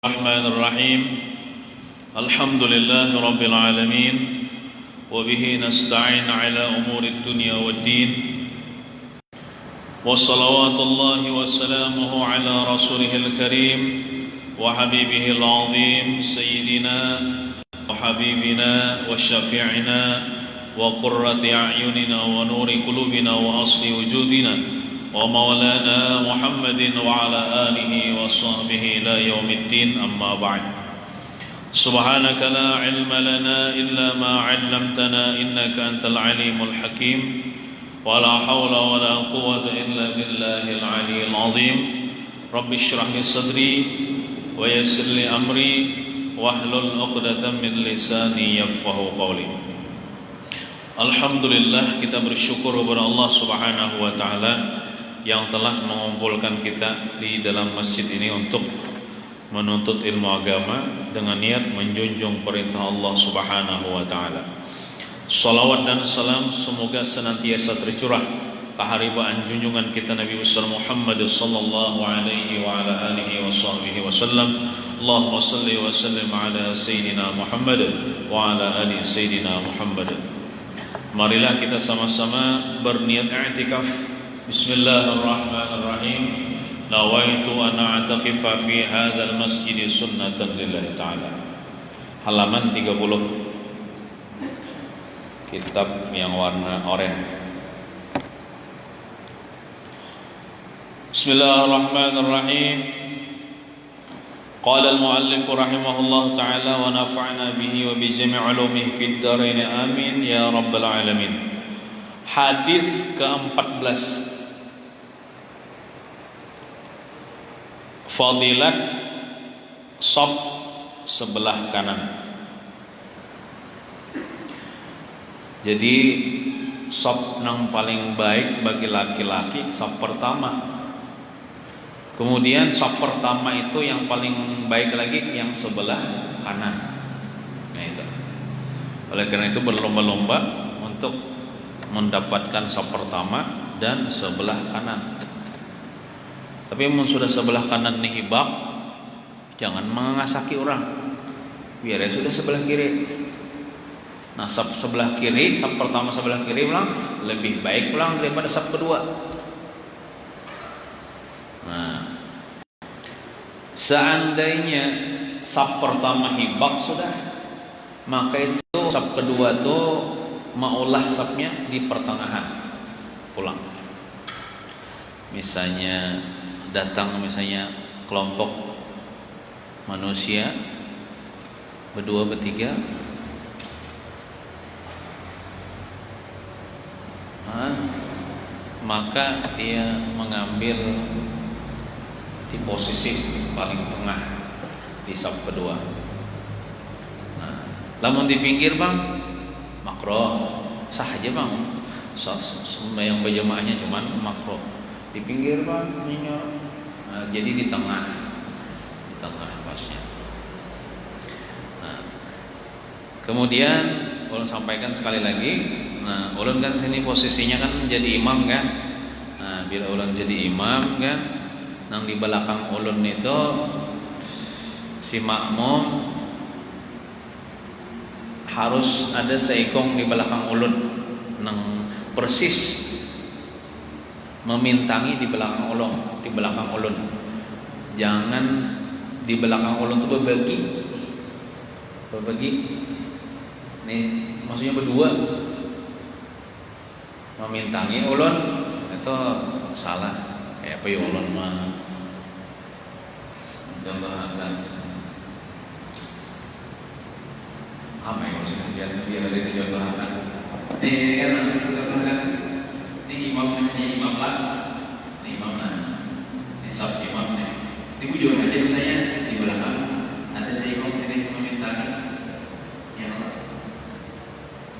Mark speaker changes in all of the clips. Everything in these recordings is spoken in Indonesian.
Speaker 1: الرحمن الرحيم الحمد لله رب العالمين وبه نستعين على أمور الدنيا والدين وصلوات الله وسلامه على رسوله الكريم وحبيبه العظيم سيدنا وحبيبنا وشفيعنا وقرة أعيننا ونور قلوبنا وأصل وجودنا ومولانا محمد وعلى آله وصحبه إلى يوم الدين أما بعد سبحانك لا علم لنا إلا ما علمتنا إنك أنت العليم الحكيم ولا حول ولا قوة إلا بالله العلي العظيم رب اشرح لي صدري ويسر لي أمري واحلل عقدة من لساني يفقهوا قولي. Alhamdulillah, kita bersyukur kepada Allah Subhanahu wa taala yang telah mengumpulkan kita di dalam masjid ini untuk menuntut ilmu agama dengan niat menjunjung perintah Allah Subhanahu wa taala. Salawat dan salam semoga senantiasa tercurah ke haribaan junjungan kita Nabi besar Muhammad sallallahu alaihi wa ala alihi washabbihi wasallam. Allahumma shalli wa sallim ala sayyidina Muhammad wa ala ali sayyidina Muhammad. Marilah kita sama-sama berniat i'tikaf. Bismillahirrahmanirrahim. Nawaitu an a'takifa fi hadzal masjid sunnatan lillahi ta'ala. Halaman 30. Kitab yang warna oranye. Bismillahirrahmanirrahim. Qala al-muallif rahimahullah ta'ala wa nafa'na bihi wa bi jami' ulumihi fid dharain amin ya rabbal alamin. Hadis ke-14. Fadilat shaf sebelah kanan. Jadi shaf yang paling baik bagi laki-laki shaf pertama. Kemudian shaf pertama itu yang paling baik lagi yang sebelah kanan. Nah itu. Oleh karena itu berlomba-lomba untuk mendapatkan shaf pertama dan sebelah kanan. Tapi mun sudah sebelah kanan nih hibak, jangan mengasaki orang. Biar ya sudah sebelah kiri. Nah shaf sebelah kiri, shaf pertama sebelah kiri ulang lebih baik ulang daripada shaf kedua. Nah, seandainya shaf pertama hibak sudah, maka itu shaf kedua tuh maulah shafnya di pertengahan pulang. Misalnya datang kelompok manusia berdua bertiga, maka dia mengambil di posisi paling tengah di shaf kedua. Nah, lamun di pinggir bang, makro sah aja bang. Sembahyang berjamaahnya cuman makro. Di pinggir bang, nah, jadi di tengah pasnya. Nah, kemudian ulun sampaikan sekali lagi. Nah, ulun kan sini posisinya kan jadi imam kan. Nah, bila ulun jadi imam kan, nang di belakang ulun itu si makmum harus ada seikong di belakang ulun, nang persis memintangi di belakang ulun. Jangan di belakang ulun itu berbagi. Nih maksudnya berdua memintangi ulun itu salah. Kayak apa ya ulun mah contohkan apa yang maksudnya biar ada contohkan ini kan contohkan ini imamnya misalnya imam lah, ini imam lah, ini shaf imamnya ini bujur aja misalnya di belakang ada seikong ini meminta yang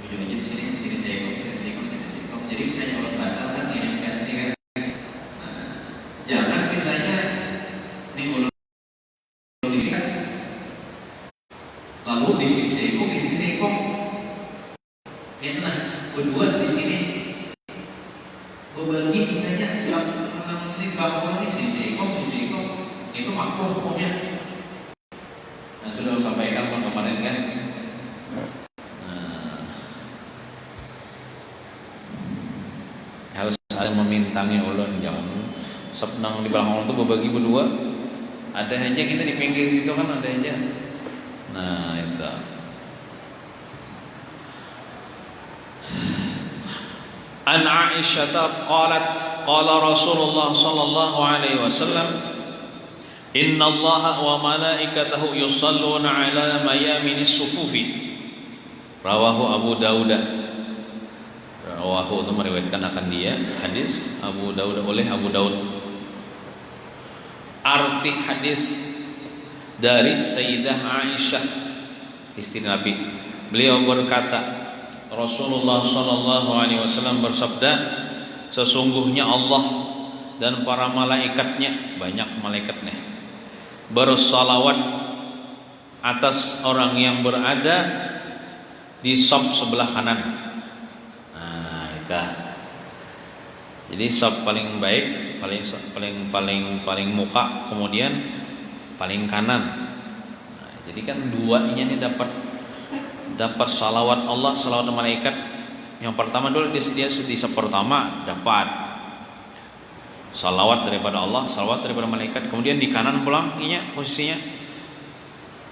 Speaker 1: bujur aja di sini seikong jadi misalnya orang batal kan ini kan jangan misalnya ini ulun ini kan lalu di sini seikong enak berdua di sini berbagi misalnya satu ini bakal ini sini seikong itu makruh hukumnya.
Speaker 2: Nah, sudah sampaikan kemarin kan. Harus ada memintangi ulun, jangan senang di belakang itu berbagi berdua. Ada aja kita di pinggir situ kan ada aja. Nah itu. An Aisyah qalat qala Rasulullah sallallahu alaihi wasallam inna Allah wa malaikatahu yusalluna ala mayaminis sufufi. Rawahu Abu Dawud. Rawahu itu meriwayatkan akan dia hadis Abu Dawud oleh Abu Dawud. Arti hadis dari Sayyidah Aisyah istri Nabi. Beliau berkata, Rasulullah sallallahu alaihi wasallam bersabda, sesungguhnya Allah dan para malaikatnya, banyak malaikatnya, bersalawat atas orang yang berada di saf sebelah kanan. Nah, itu. Jadi saf paling baik, paling muka, kemudian paling kanan. Nah, jadi kan duanya ini dapat salawat Allah, salawat malaikat. Yang pertama dulu dia di saf pertama dapat salawat daripada Allah, salawat daripada malaikat. Kemudian di kanan pulang posisinya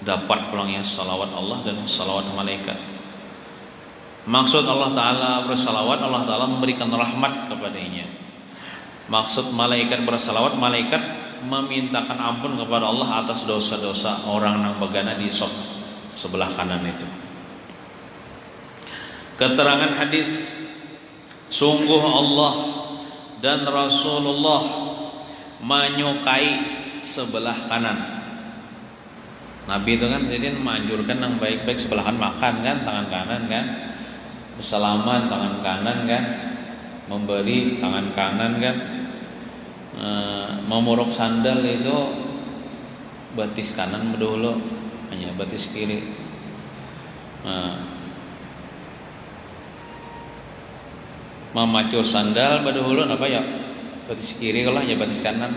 Speaker 2: dapat pulangnya salawat Allah dan salawat malaikat. Maksud Allah Ta'ala bersalawat, Allah Ta'ala memberikan rahmat kepadanya. Maksud malaikat bersalawat, malaikat memintakan ampun kepada Allah atas dosa-dosa orang yang begana di saf sebelah kanan itu. Keterangan hadis, sungguh Allah dan Rasulullah menyukai sebelah kanan. Nabi itu kan jadi menganjurkan yang baik-baik sebelah kanan, makan kan tangan kanan kan, bersalaman tangan kanan kan, memberi tangan kanan kan, memuruk sandal itu batis kanan dulu, hanya batis kiri. Memacul sandal dahulu apa ya batis kiri, kalau hanya batis kanan.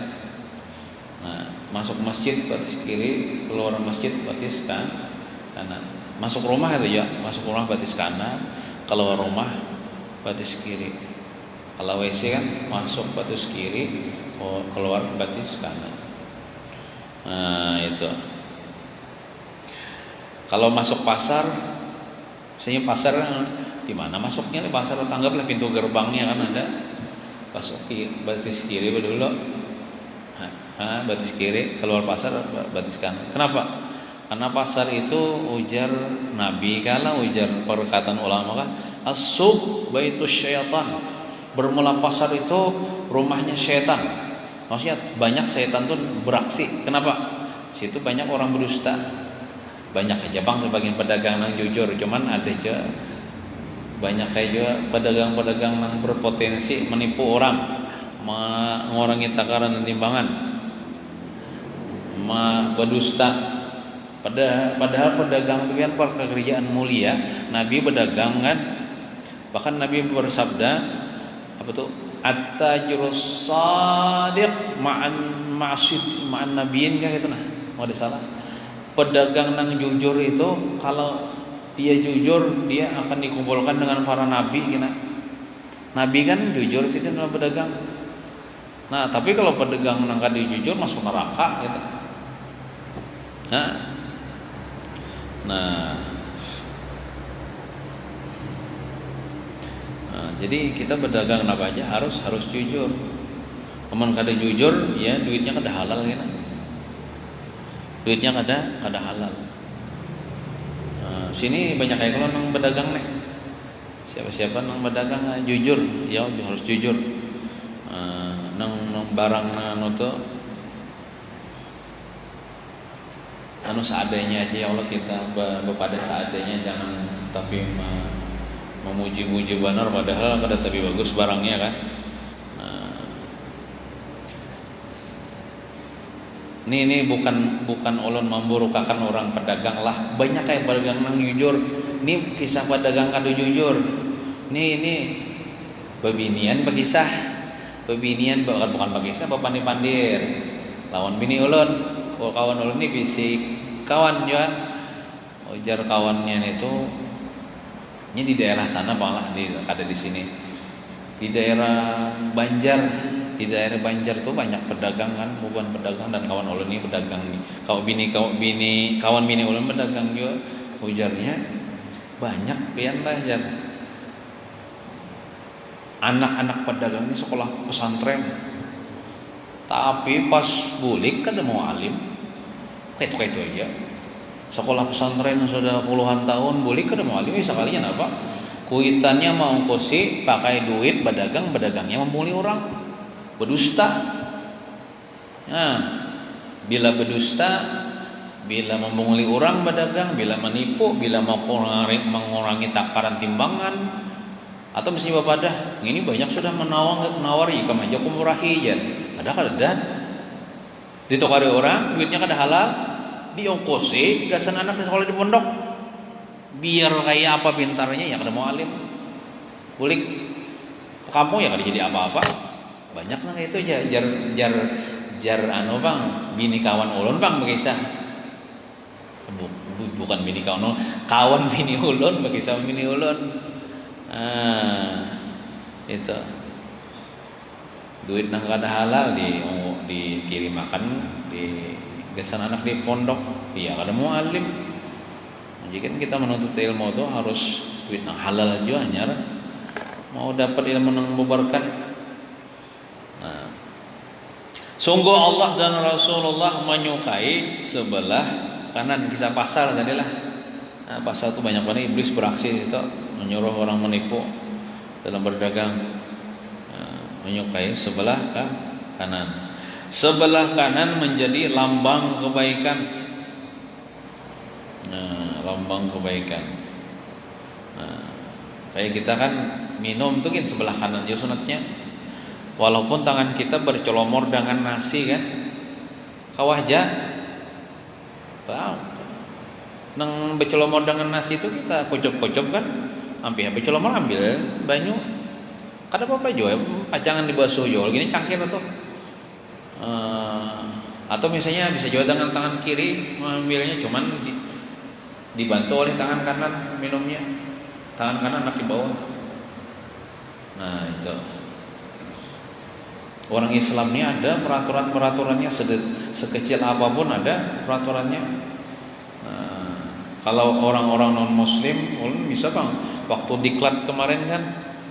Speaker 2: Nah, masuk masjid batis kiri, keluar masjid batis kanan. Masuk rumah itu ya, masuk rumah batis kanan, keluar rumah batis kiri. Kalau WC kan masuk batis kiri, keluar batis kanan. Nah, itu. Kalau masuk pasar, misalnya pasar di mana masuknya? Pasar tanggaplah pintu gerbangnya kan ada. Masuk batis kiri dulu. Batis kiri, keluar pasar batis kanan. Kenapa? Karena pasar itu ujar Nabi kala, ujar perkataan ulama kan, as-suq baitus syaitan. Bermula pasar itu rumahnya syaitan. Maksudnya banyak syaitan tuh beraksi. Kenapa? Situ banyak orang berdusta. Banyak aja bang sebagian pedagang yang jujur, cuman ada aja banyak kayak juga pedagang-pedagang yang berpotensi menipu orang, mengurangi takaran dan timbangan, berdusta. Padahal pedagang itu kan pekerjaan mulia. Nabi berdagang kan, bahkan Nabi bersabda apa tuh, at-tajirus shadiq ma'an nabiyin kan gitu nah, mau salah. Pedagang yang jujur itu kalau dia jujur, dia akan dikumpulkan dengan para nabi gitu. Nabi kan jujur sih dalam pedagang. Nah, tapi kalau pedagang yang kada jujur masuk neraka gitu. Nah, jadi kita berdagang apa aja harus jujur. Kalau kada jujur, ya duitnya kada halal gitu. Duitnya kada halal. Sini banyak kayak kalau nang berdagang nih. Siapa nang berdagang jujur, ya harus jujur. Nang barang anu tuh anu seadanya aja ya Allah, kita bepada seadanya, jangan tapi memuji-muji benar padahal kada tapi bagus barangnya kan. Ini bukan ulun memburukakan orang pedagang lah. Banyak kayak pedagang nang jujur. Ini kisah pedagang kado jujur. Ini bebinian bekisah. Bebinian bukan bekisah, bapandi-pandir. Lawan bini ulun. Kawan ulun ini bisik kawan juga ujar kawannya itu ini di daerah sana malah ada di sini di daerah Banjar. Di daerah Banjar tuh banyak pedagang kan, bukan pedagang dan kawan ulun ini pedagang nih. Kawan bini ulun pedagang juga. Ujarnya banyak pian lah jar. Anak-anak pedagang ini sekolah pesantren. Tapi pas bulik kada mau alim. Kayak itu aja. Sekolah pesantren sudah puluhan tahun, bulik kada mau alim, sekalian apa? Kuitannya mau kosi pakai duit pedagang, pedagangnya membuli orang. Berdusta. Nah, bila berdusta, bila membunguli orang pedagang, bila menipu, bila mengurangi takaran timbangan, atau mesti bapak dah. Ini banyak sudah menawari kamu aja kumurahi jan. Ada ditokari orang, duitnya kada halal, diongkosi gasan anak di sekolah di pondok. Biar kayak apa pintarnya ya kada mau alim. Bulik kamu ya kada jadi apa-apa. Banyak lah itu jar anu bang bini kawan ulun bang begisah bukan bini kawan bini ulun begisah bini ulun itu duit nang kada halal dikirim makan di gesan anak di pondok dia kada mau alim. Jadi kan kita menuntut ilmu itu harus duit nang halal aja nyar mau dapat ilmu nang berberkah. Sungguh Allah dan Rasulullah menyukai sebelah kanan. Kisah pasar tadilah. Nah, pasar itu banyak banget iblis beraksi itu menyuruh orang menipu dalam berdagang. Menyukai sebelah kanan. Sebelah kanan menjadi lambang kebaikan. Lambang kebaikan. Kayak kita kan minum tuh kan sebelah kanan aja sunatnya. Walaupun tangan kita bercelomor dengan nasi kan, kawahja, nang bercelomor dengan nasi itu kita kocok-kocok kan, hampir bercelomor ambil banyu, kada apa-apa juga, pacangan dibasuh juga, gini cangkir atau, atau misalnya bisa juga dengan tangan kiri mengambilnya, cuman dibantu oleh tangan kanan minumnya, tangan kanan anak di bawah, nah itu. Orang Islam ini ada peraturan-peraturannya sekecil apapun ada peraturannya. Nah, kalau orang-orang non Muslim, bisa bang. Waktu diklat kemarin kan,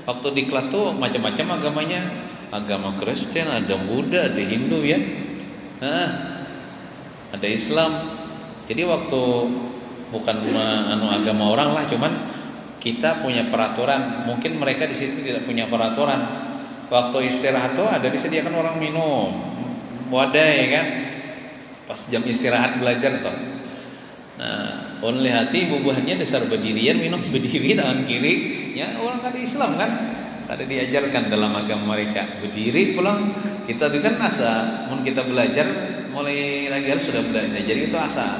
Speaker 2: waktu diklat tuh macam-macam agamanya, agama Kristen, ada Buddha, ada Hindu ya, ada Islam. Jadi waktu bukan agama orang lah, cuman kita punya peraturan. Mungkin mereka di situ tidak punya peraturan. Waktu istirahat tuh ada disediakan orang minum wadai kan pas jam istirahat belajar tuh. Nah, only hati bubuhannya dasar berdirian minum berdiri tangan kiri ya orang kan Islam kan kada diajarkan dalam agama mereka berdiri pulang kita itu kan asa mun kita belajar mulai lagi harus sudah belajar jadi itu asa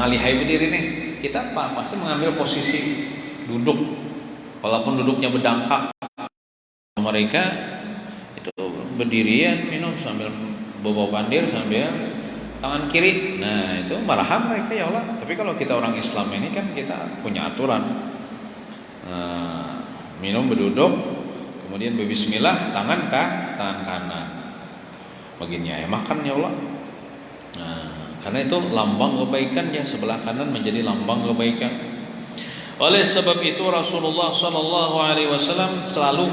Speaker 2: ngalihai berdiri nih kita pasti mengambil posisi duduk walaupun duduknya berdangkak mereka itu berdirian minum sambil bawa bandir sambil tangan kiri. Nah itu maraham mereka ya Allah. Tapi kalau kita orang Islam ini kan kita punya aturan. Minum berduduk, kemudian berbismillah tangan kanan. Begini ya makan ya Allah. Karena itu lambang kebaikan ya sebelah kanan menjadi lambang kebaikan. Oleh sebab itu Rasulullah SAW selalu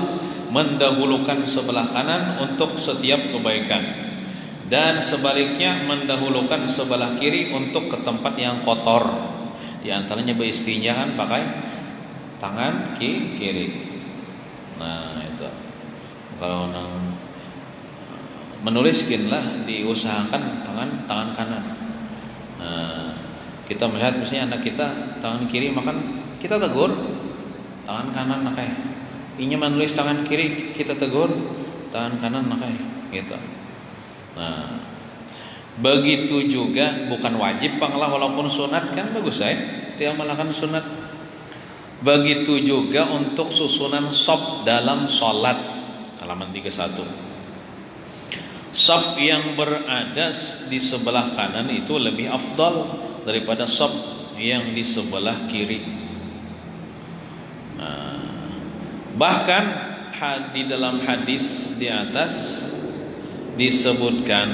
Speaker 2: mendahulukan sebelah kanan untuk setiap kebaikan dan sebaliknya mendahulukan sebelah kiri untuk ke tempat yang kotor. Di antaranya beristinja kan pakai tangan kiri. Nah itu kalau menuliskinlah diusahakan tangan kanan. Nah, kita melihat misalnya anak kita tangan kiri makan kita tegur tangan kanan pakai. Inya menulis tangan kiri kita tegur tangan kanan pakai gitu. Nah, begitu juga bukan wajib panglah walaupun sunat kan bagus dia melakukan sunat. Begitu juga untuk susunan shaf dalam sholat halaman 31. Shaf yang berada di sebelah kanan itu lebih afdal daripada saf yang di sebelah kiri. Bahkan di dalam hadis di atas disebutkan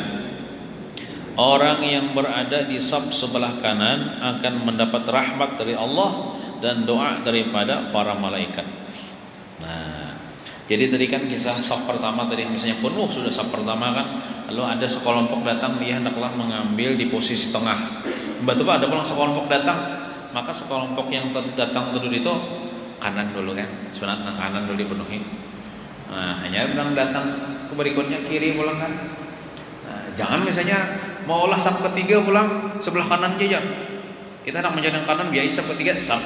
Speaker 2: orang yang berada di saf sebelah kanan akan mendapat rahmat dari Allah dan doa daripada para malaikat. Nah, jadi tadi kan kisah saf pertama tadi misalnya penuh sudah saf pertama kan, lalu ada sekelompok datang, dia hendaklah mengambil di posisi tengah. Tiba-tiba ada pulang sekelompok datang, maka sekelompok yang datang terduduk itu kanan dulu kan, sunat kanan dulu dipenuhi. Nah, hanya bilang datang ke berikutnya kiri pulang kan. Nah, jangan misalnya mau olah saf ketiga pulang sebelah kanan aja. Kita hendak menjadi kanan biasa saf ketiga, saf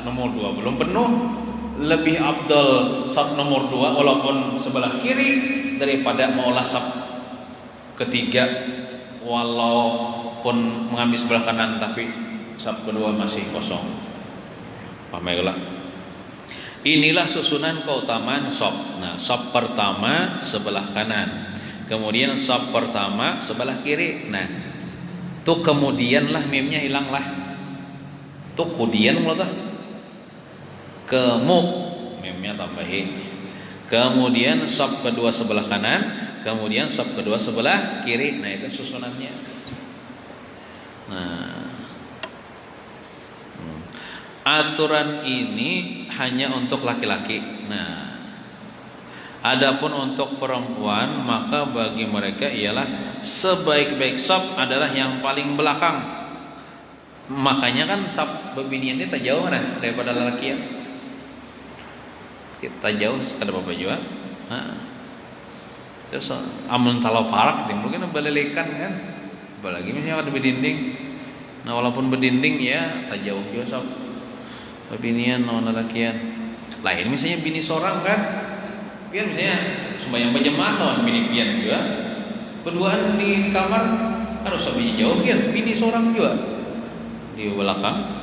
Speaker 2: nomor 2 belum penuh. Lebih afdal saf nomor 2 walaupun sebelah kiri daripada mengolah saf ketiga walaupun mengambil sebelah kanan tapi saf kedua masih kosong. Pamelah. Inilah susunan keutamaan saf. Nah, saf pertama sebelah kanan, kemudian saf pertama sebelah kiri. Nah, tuh kemudianlah mimnya hilanglah. Tuh kemudian mulai kemu mimnya tambahin. Kemudian saf kedua sebelah kanan, kemudian saf kedua sebelah kiri. Nah, itu susunannya. Nah, aturan ini hanya untuk laki-laki. Nah, adapun untuk perempuan maka bagi mereka ialah sebaik-baik saf adalah yang paling belakang. Makanya kan saf bebinian ini tak jauh nah daripada laki ya. Kita jauh kada apa juga. Terus amun talau parak mungkin balelekan kan. Apalagi misalnya ada berdinding. Nah, walaupun berdinding ya tak jauh juga saf. Binian non lelakian lain misalnya bini seorang kan pian misalnya sembahyang berjemaah lawan bini pian juga berduaan di kamar kan usah bini jauh pian bini seorang juga di belakang.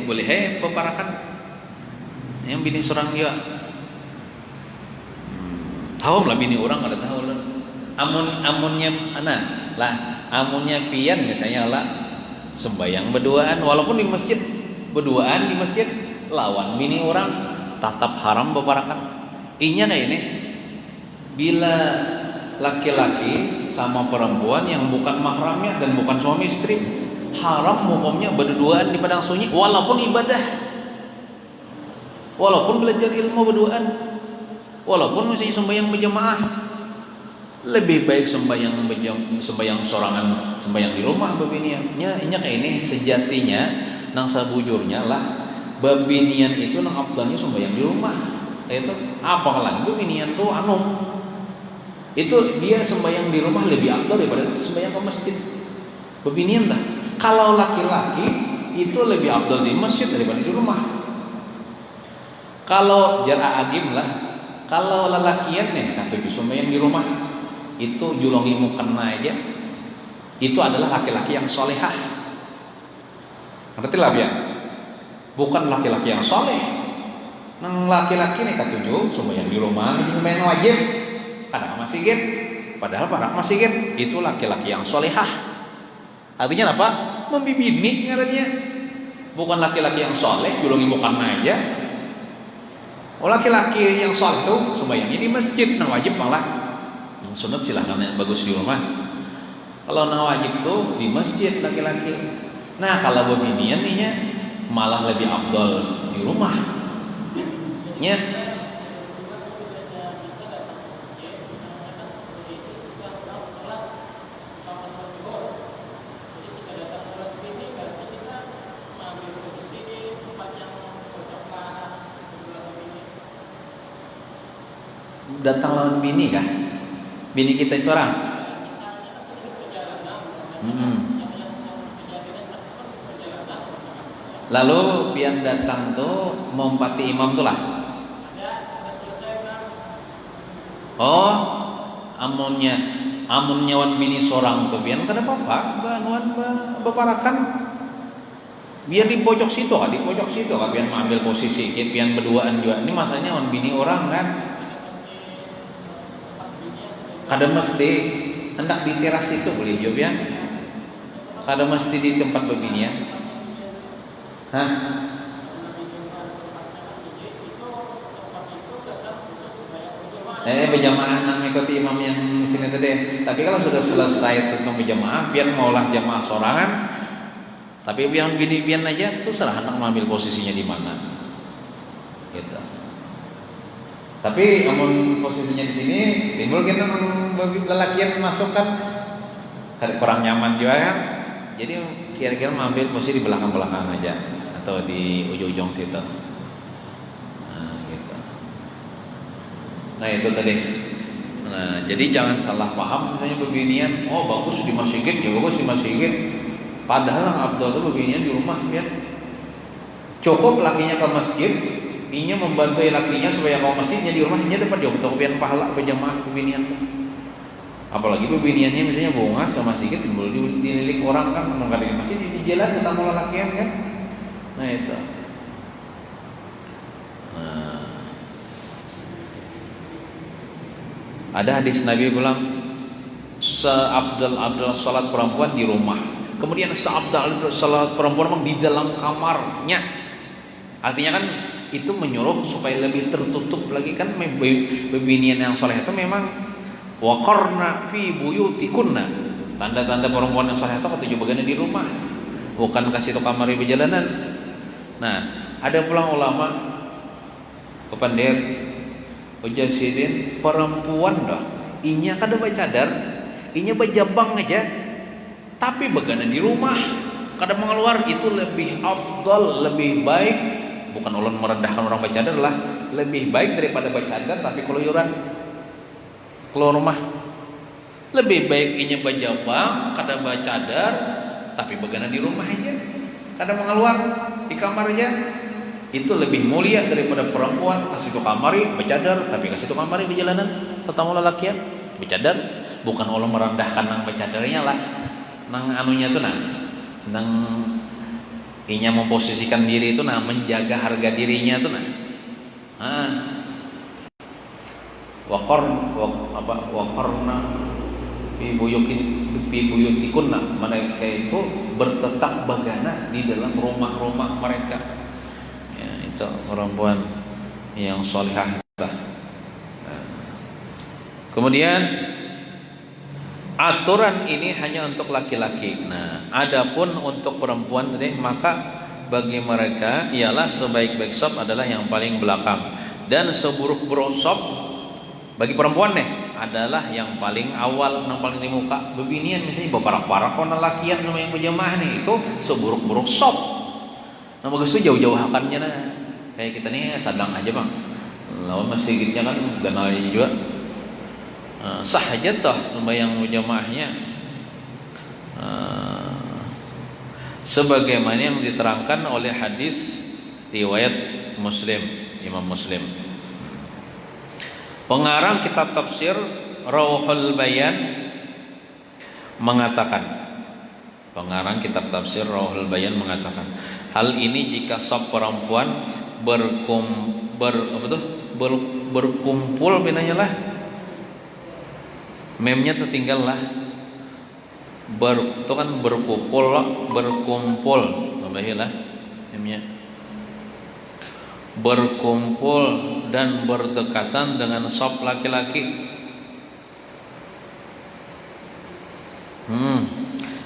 Speaker 2: Boleh peparakan yang bini seorang juga. Tahu lah bini orang ada tahu lah. Amunnya ana lah, amunnya pian misalnya lah sembayang berduaan walaupun di masjid, berduaan di masjid lawan bini orang tetap haram beparakan. Inya kayak ini bila laki-laki sama perempuan yang bukan mahramnya dan bukan suami istri haram hukumnya berduaan di padang sunyi walaupun ibadah, walaupun belajar ilmu berduaan, walaupun misalnya sembahyang berjamaah. Lebih baik sembahyang sorangan, sembahyang di rumah babiniannya. Inya kayak ini sejatinya nang sabujurnya lah babinian itu nang afdalnya sembahyang di rumah. Itu apa lagi babinian tuh itu dia sembahyang di rumah lebih afdal daripada sembahyang ke masjid. Babinian dah. Kalau laki-laki itu lebih afdal di masjid daripada di rumah. Kalau jarak agim lah. Kalau lelakian nih kata sembahyang di rumah itu julongi mukena aja itu adalah laki-laki yang solehah. Ngerti lah ya? Bukan laki-laki yang soleh. Nang laki-laki nih katuju sembahyang di rumah itu sembahyang wajib. Kadang masih gitu. Padahal para masih gitu. Itu laki-laki yang solehah. Artinya apa? Membibini ngarannya. Bukan laki-laki yang soleh julongi mukena aja. Oh, laki-laki yang sholat itu sembahyangnya di masjid, nah wajib malah yang sunat silahkan yang bagus di rumah. Kalau nah wajib tuh di masjid laki-laki. Nah kalau bebinian nih malah lebih afdal di rumah. Nya datang lawan bini kah? Bini kita seorang. Lalu pian datang tuh mempati imam tuh lah. Oh, amunnya wan bini seorang tuh pian kada apa-apa, banuan beparakan. Biar di pojok situ pian mengambil posisi pian berduaan juga. Ini masanya on bini orang kan. Kada mesti hendak di teras itu boleh juga pian. Kada mesti di tempat bebinian. Hah? Berjamaah nang mengikuti imam yang sini tadi. Tapi kalau sudah selesai tentang berjamaah, pian maulah jamaah sorangan. Tapi yang pian aja terserah hendak mengambil posisinya di mana. Gitu. Tapi namun posisinya di sini timbul kita lelakian masuk kan kurang nyaman juga kan. Jadi kira-kira mengambil posisi di belakang-belakang aja atau di ujung-ujung situ. Nah itu tadi. Nah jadi jangan salah paham misalnya beginian. Oh bagus di masjid, ya bagus di masjid. Padahal yang abdul itu beginian di rumah ya. Cukup lakinya ke masjid, inya membantu lakinya supaya mau masjidnya di rumahnya dapat jauh kepian pahala berjamaah beginian. Apalagi beginiannya misalnya bongas ke masjid timbul dililik orang kan mengkadang masjid di jalan ketemu lakian kan. Nah itu. Ada hadis Nabi bilang seabdal salat perempuan di rumah. Kemudian seabdal salat perempuan memang di dalam kamarnya. Artinya kan itu menyuruh supaya lebih tertutup lagi kan bebinian yang soleh itu memang waqarna fi buyutikunna. Tanda-tanda perempuan yang soleh itu ketujuh bagian di rumah. Bukan kasih itu kamar di perjalanan. Nah, ada pulang ulama kepandir Ujasidin perempuan dah, inya kada bercadar, inya berjabang aja, tapi beganan di rumah, kada mengeluar itu lebih afdal, lebih baik. Bukan ulun merendahkan orang bercadar lah, lebih baik daripada bercadar tapi keluyuran keluar rumah. Lebih baik inya berjabang, kada bercadar, tapi beganan di rumah aja, kada mengeluar di kamar aja. Itu lebih mulia daripada perempuan kasih tu kamari bercadar tapi kasih tu kamari di jalanan ketemu lelakian bercadar. Bukan Allah merendahkan nang bercadarnya lah, nang anunya tu nang inya memposisikan diri itu menjaga harga dirinya tu waqarna fi buyutikunna, mereka itu bertetap bagana di dalam rumah-rumah mereka. Itu perempuan yang solihah. Kemudian aturan ini hanya untuk laki-laki. Nah, adapun untuk perempuan tadi maka bagi mereka ialah sebaik-baik sop adalah yang paling belakang dan seburuk-buruk sop bagi perempuan adalah yang paling awal, yang paling di muka. Bebinian misalnya beberapa kona lakian yang berjamaah itu seburuk-buruk sop. Nah bagus itu jauh-jauh akannya kayak kita nih sadang aja bang, lawan masjidnya kan ganalnya juga sah aja toh sembahyang berjamaahnya sebagaimana yang diterangkan oleh hadis riwayat Muslim, Imam Muslim. Pengarang kitab tafsir Rawhul Bayan mengatakan, hal ini jika saf perempuan berkumpul binanya lah, memnya tertinggal lah, itu kan berkumpul nambahilah memnya, berkumpul dan berdekatan dengan saf laki-laki.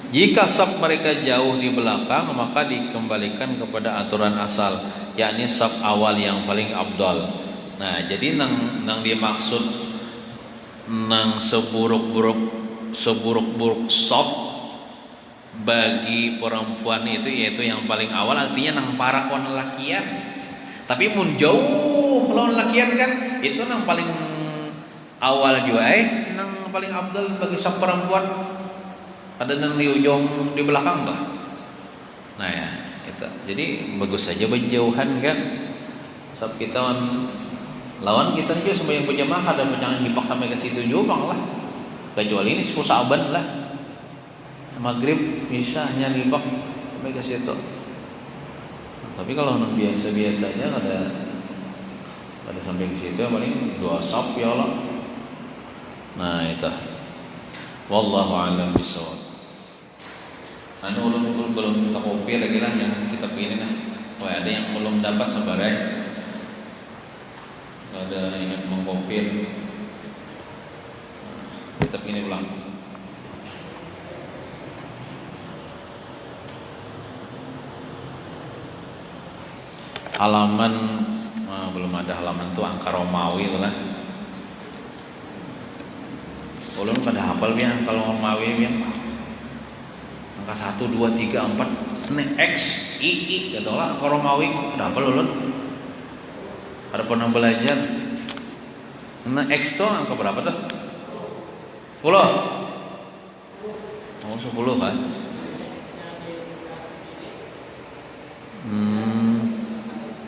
Speaker 2: Jika saf mereka jauh di belakang maka dikembalikan kepada aturan asal, yakni saf awal yang paling abdal. Nah, jadi nang dimaksud nang seburuk-buruk saf bagi perempuan itu yaitu yang paling awal, artinya nang para kon lakian. Tapi mun jauh lawan lakian kan itu nang paling awal juga nang paling abdal bagi saf perempuan. Ada yang di ujung di belakang bah. Nah ya itu. Jadi bagus saja berjauhan kan. Sebab kita lawan kita juga sembahyang berjamaah ada jangan hipak sampai ke situ juga bang lah. Kecuali ini 10 Sa'ban lah. Maghrib bisa hanya hipak sampai ke situ. Tapi kalau nang biasa-biasanya ada sampai ke situ paling 2 sap ya Allah. Nah itu. Wallahu a'lam bishawab. Anu belum minta kopi lagi lah yang kita pilih lah. Wah ada yang belum dapat sabar ya. Ada yang mengkopi. Kita pilih ulang. Halaman belum ada halaman tuh angka Romawi lah. Ulun pada hafal ya kalau Romawi ya. Angka 1 2 3 4 X I gitu lah angka Romawi udah hafal ulun. Ada pernah belajar. Nah X tuh angka berapa tuh? 10. Oh 10 kan?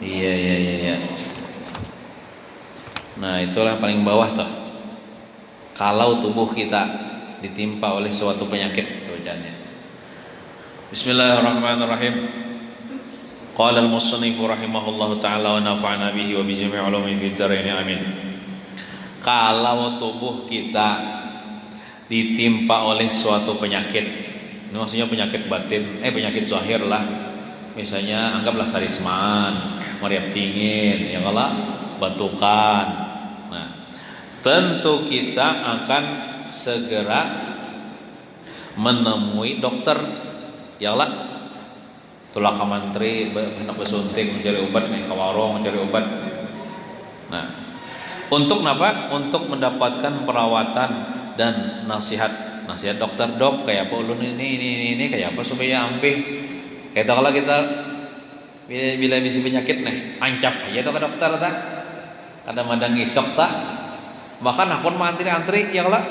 Speaker 2: Iya. Nah itulah paling bawah tuh. Kalau tubuh kita ditimpa oleh suatu penyakit, itu bacaannya.
Speaker 1: Bismillahirrahmanirrahim. Qala al-musannif rahimahullahu taala wa nafa'ana bihi wa bi jami' ulumihi fid dharain amin.
Speaker 2: Kalau tubuh kita ditimpa oleh suatu penyakit, ini maksudnya penyakit batin, penyakit zahir lah. Misalnya anggaplah sarisman, meriap dingin, ya Allah, batukan. Nah, tentu kita akan segera menemui dokter, ya Allah. Tulah ka mantri hendak bersuntik mencari obat nih, ke warung mencari obat. Nah, untuk apa? Untuk mendapatkan perawatan dan nasihat dokter, dok kayak apa ulun ini kayak apa supaya ambil. Kayak kalau kita bila bisa penyakit nih, ancap aja tuh ke dokter tak. Ada madang isok tak. Bahkan akun mantri ya lah.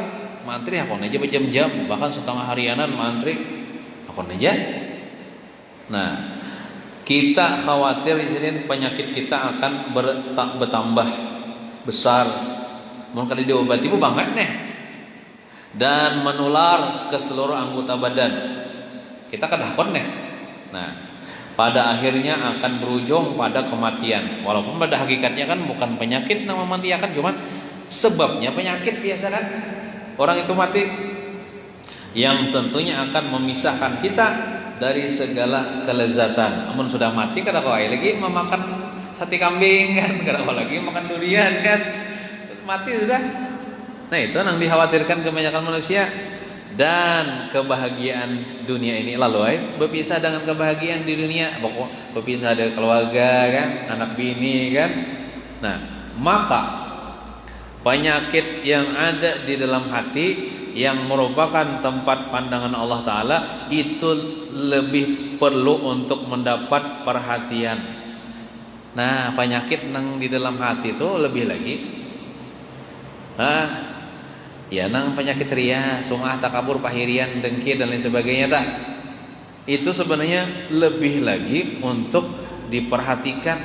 Speaker 2: Mantri akun aja berjam-jam, bahkan setengah harianan mantri akun aja. Nah, kita khawatir di sini penyakit kita akan bertambah besar. Mungkin diobati bu banget nih. Dan menular ke seluruh anggota badan. Kita kan akun nih. Nah, pada akhirnya akan berujung pada kematian. Walaupun pada hakikatnya kan bukan penyakit yang mematikan, cuman sebabnya penyakit biasa kan. Orang itu mati yang tentunya akan memisahkan kita dari segala kelezatan. Namun sudah mati kada kau lagi memakan sate kambing kan, kada kau lagi makan durian kan. Mati sudah. Nah, itu yang dikhawatirkan kebanyakan manusia. Dan kebahagiaan dunia ini lalu berpisah dengan kebahagiaan di dunia, berpisah dari keluarga kan, anak bini kan. Nah, maka penyakit yang ada di dalam hati yang merupakan tempat pandangan Allah Ta'ala itu lebih perlu untuk mendapat perhatian. Nah, penyakit yang di dalam hati itu lebih lagi ya nang penyakit ria, sum'ah, takabur, pahirian, dengki dan lain sebagainya dah. Itu sebenarnya lebih lagi untuk diperhatikan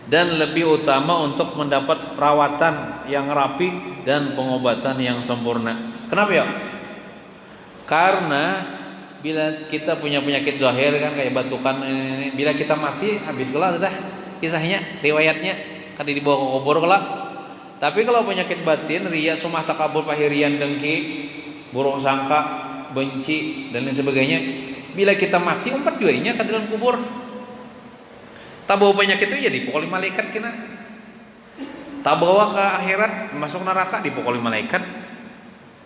Speaker 2: dan lebih utama untuk mendapat perawatan yang rapi dan pengobatan yang sempurna. Kenapa ya? Karena bila kita punya penyakit zahir kan kayak batukan ini, bila kita mati habis kelak dah kisahnya, riwayatnya kan dibawa ke kubur kelak. Tapi kalau penyakit batin, riya, sum'ah, takabur, pahirian, dengki, buruk sangka, benci dan lain sebagainya, bila kita mati umpat juainya ke dalam kubur. Tak bawa penyakit itu ya dipukuli malaikat kena. Tak bawa ke akhirat masuk neraka dipukuli malaikat.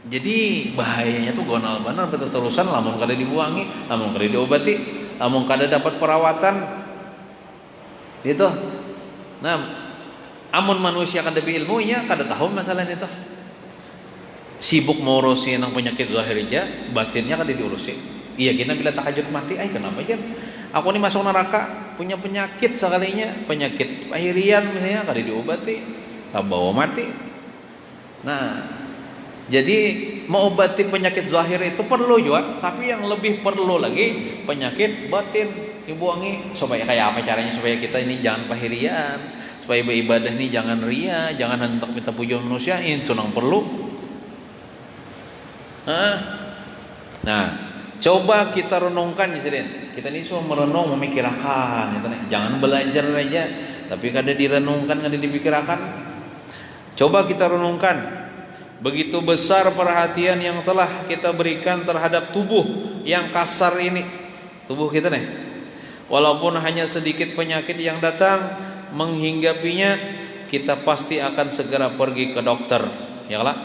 Speaker 2: Jadi bahayanya tuh gonal benar berterusan, lamun kada dibuangi, lamun kada diobati, lamun kada dapat perawatan. Gitu. Nah, amun manusia kada berilmunya kada tahu masalah itu. Sibuk ngurusi nang penyakit zahir aja, batinnya kada diurusi. Iya kita bila tahajud mati, kenapa aja? Aku ini masuk neraka, punya penyakit sekalinya, penyakit pahirian misalnya kada diobati, tak bawa mati. Nah, jadi mengobati penyakit zahir itu perlu juga, tapi yang lebih perlu lagi penyakit batin dibuangi. Supaya kayak apa caranya supaya kita ini jangan pahirian, supaya beribadah ini jangan ria, jangan hendak minta pujian manusia, itu yang perlu. Nah, Coba kita renungkan ya Sidin. Kita ini semua merenung, memikirkan, jangan belajar aja, tapi kada direnungkan, kada dipikirkan. Coba kita renungkan, begitu besar perhatian yang telah kita berikan terhadap tubuh yang kasar ini, tubuh kita nih. Walaupun hanya sedikit penyakit yang datang menghinggapinya, kita pasti akan segera pergi ke dokter, ya lah,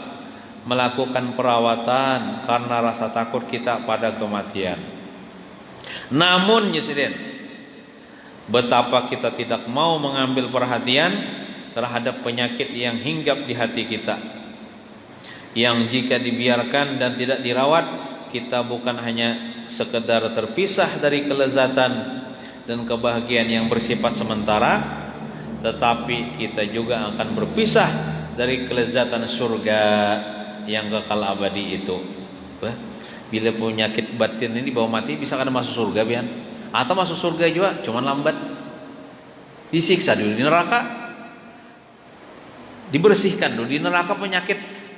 Speaker 2: melakukan perawatan karena rasa takut kita pada kematian. Namun Yesiden, betapa kita tidak mau mengambil perhatian terhadap penyakit yang hinggap di hati kita, yang jika dibiarkan dan tidak dirawat, kita bukan hanya sekedar terpisah dari kelezatan dan kebahagiaan yang bersifat sementara, tetapi kita juga akan berpisah dari kelezatan surga yang kekal abadi itu. Bila penyakit batin ini bawa mati, bisa kada masuk surga bian, atau masuk surga juga cuman lambat, disiksa dulu di neraka, dibersihkan dulu di neraka.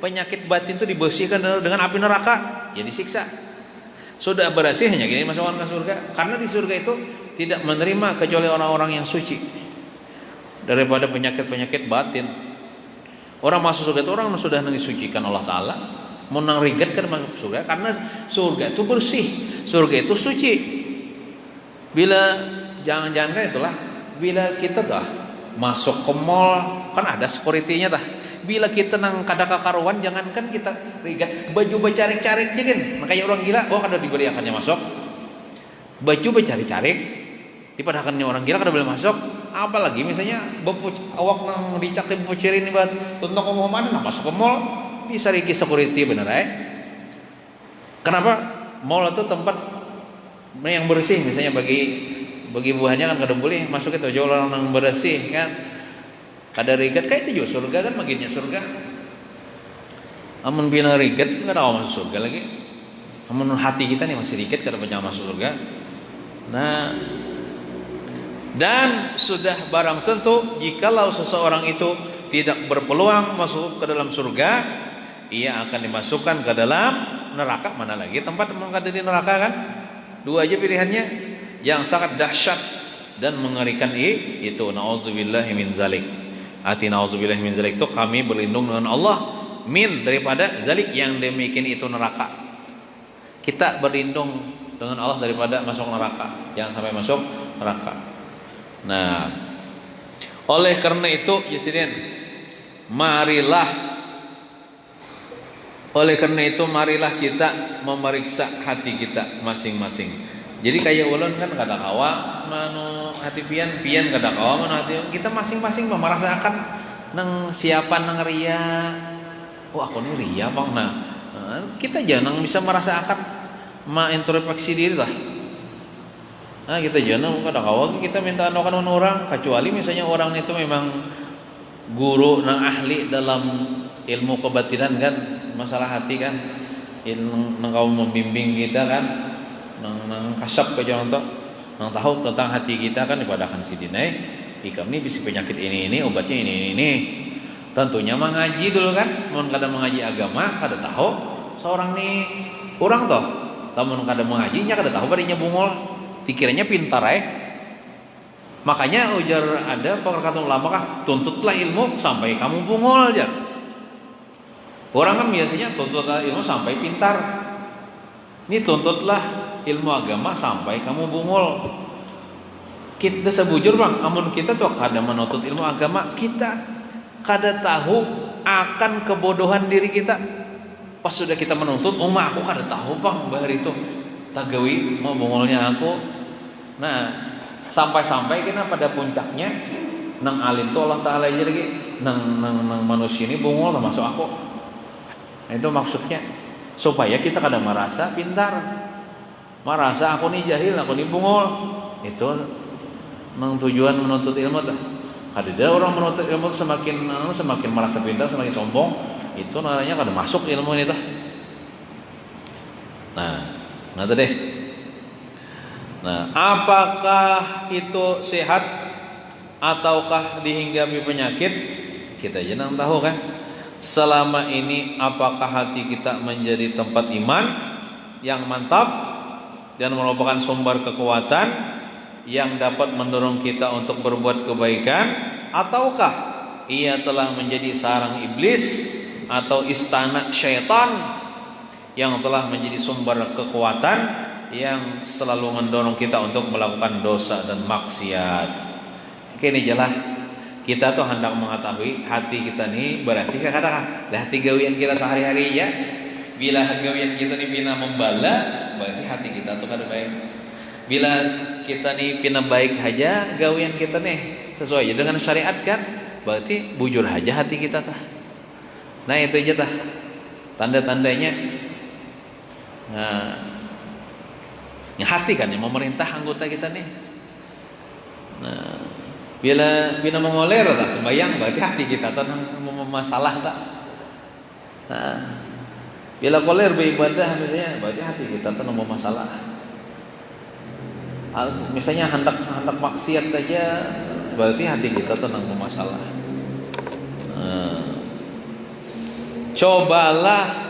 Speaker 2: Penyakit batin itu dibersihkan dengan api neraka, ya disiksa. Sudah bersih hanya gini masuk ke surga, karena di surga itu tidak menerima kecuali orang-orang yang suci daripada penyakit-penyakit batin. Orang masuk surga itu orang yang sudah disucikan Allah Ta'ala, mau nang rigat kan masuk surga, karena surga itu bersih, surga itu suci. Bila jangan-jangan kan itulah, bila kita tuh masuk ke mall kan ada security-nya tah. Bila kita nang kada kakaruan, jangankan kita rigat, baju bercarik-carik kan, makanya orang gila, oh kada diberi akannya masuk. Baju bercarik-carik, dipadakannya orang gila kada boleh masuk. Apalagi misalnya awak nang dicak di pucirin ini bat tuntuk ke mana nang masuk ke mall, bisa riki security bener Kenapa? Mall itu tempat yang bersih, misalnya bagi buahnya kan kada boleh masuk itu, jual orang nang bersih kan. Kada rigat kayak itu juga surga kan, maginya surga. Amun bila rigat kada mau masuk surga lagi. Amun hati kita nih masih rigat kada banyak masuk surga. Nah, dan sudah barang tentu jikalau seseorang itu tidak berpeluang masuk ke dalam surga, ia akan dimasukkan ke dalam neraka. Mana lagi tempat mengada di neraka kan? Dua aja pilihannya, yang sangat dahsyat dan mengerikan itu. Nauzubillahi min zalik. Ati nauzubillahi min zalik itu kami berlindung dengan Allah min daripada zalik, yang demikian itu neraka. Kita berlindung dengan Allah daripada masuk neraka, jangan sampai masuk neraka. Nah, oleh karena itu Yesiden, marilah kita memeriksa hati kita masing-masing. Jadi kayak ulun kan kada kawa manu hati pian kada kawa manu hati kita masing-masing merasakan nang siapa nang ria. Oh aku ni ria bang. Nah, kita jangan bisa merasakan introspeksi diri lah. Nah, kita jangan kada kawa kita minta anokan orang, kecuali misalnya orang itu memang guru nang ahli dalam ilmu kebatinan kan, masalah hati kan, nang kau membimbing kita kan, nang kasap ke contoh, nang tahu tentang hati kita kan, dipadakan si dinai, ikam ni bisi penyakit ini obatnya ini. Tentunya mengaji dulu kan, mun kada mengaji agama kada tahu seorang ni kurang toh, tamun kada mengajinya kada tahu barinya bungol, dikiranya pintar Makanya ujar ada perkataan ulama kah, tuntutlah ilmu sampai kamu bungol aja. Orang kan biasanya tuntutlah ilmu sampai pintar. Ini tuntutlah ilmu agama sampai kamu bungol. Kita sebujur bang, amun kita tuh kada menuntut ilmu agama, kita kada tahu akan kebodohan diri kita. Pas sudah kita menuntut, aku kada tahu bang bahar itu tagawi mau bungolnya aku. Nah, sampai-sampai kita pada puncaknya nang alim tuh Allah Ta'ala aja lagi, nang manusia ini bungol termasuk aku. Nah, itu maksudnya supaya kita kadang merasa pintar, merasa aku nih jahil, aku nih bungol. Itu nang tujuan menuntut ilmu tuh. Kadang orang menuntut ilmu semakin merasa pintar, semakin sombong. Itu namanya kadang masuk ilmu ini tuh. Nah deh. Nah, apakah itu sehat ataukah dihinggapi penyakit? Kita jangan tahu kan. Selama ini apakah hati kita menjadi tempat iman yang mantap dan merupakan sumber kekuatan yang dapat mendorong kita untuk berbuat kebaikan, ataukah ia telah menjadi sarang iblis atau istana syaitan yang telah menjadi sumber kekuatan yang selalu mendorong kita untuk melakukan dosa dan maksiat. Kini jelas kita tuh hendak mengetahui hati kita nih berasih ke kata hati gawian kita sehari-hari ya. Bila gawian kita nih pina membala, berarti hati kita tuh kada baik. Bila kita nih pina baik aja gawian kita nih sesuai dengan syariat kan, berarti bujur aja hati kita tah. Nah itu aja tah tanda-tandanya. Nah, ya hati kan yang memerintah anggota kita nih. Nah, bila mengoler tak sembayang berarti hati kita tuh masalah tak. Nah, bila koler beribadah misalnya berarti hati kita tuh masalah. Misalnya hendak maksiat saja berarti hati kita tuh masalah. Nah, cobalah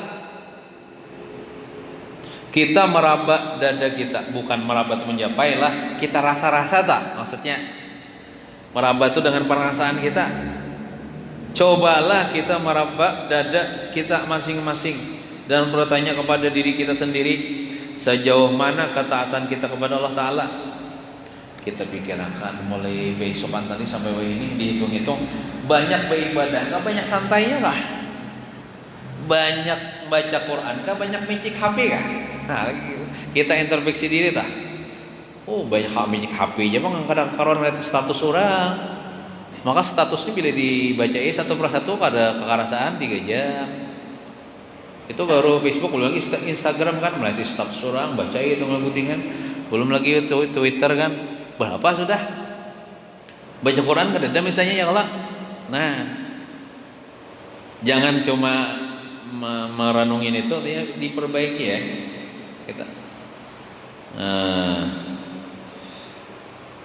Speaker 2: kita meraba dada kita, bukan meraba itu mencapai lah, kita rasa-rasa tak, maksudnya meraba itu dengan perasaan kita. Cobalah kita meraba dada kita masing-masing dan bertanya kepada diri kita sendiri, sejauh mana ketaatan kita kepada Allah Ta'ala. Kita pikirkan mulai besok tadi sampai ini dihitung-hitung, banyak beribadah, gak banyak santainya kah? Banyak baca Quran kah? Banyak mencik HP kah? Nah, kita introspeksi diri tak? Oh, banyak mencik HP aja bang, kadang karuan melihat status orang. Maka statusnya bila dibacain satu persatu ada kekarasaan 3 jam. Itu baru Facebook, belum lagi Instagram kan, melihat status orang, bacain itu ngegutingan. Belum lagi Twitter kan, berapa sudah? Baca Quran kan ada misalnya ya Allah. Nah, jangan cuma merenungin itu, artinya diperbaiki ya kita.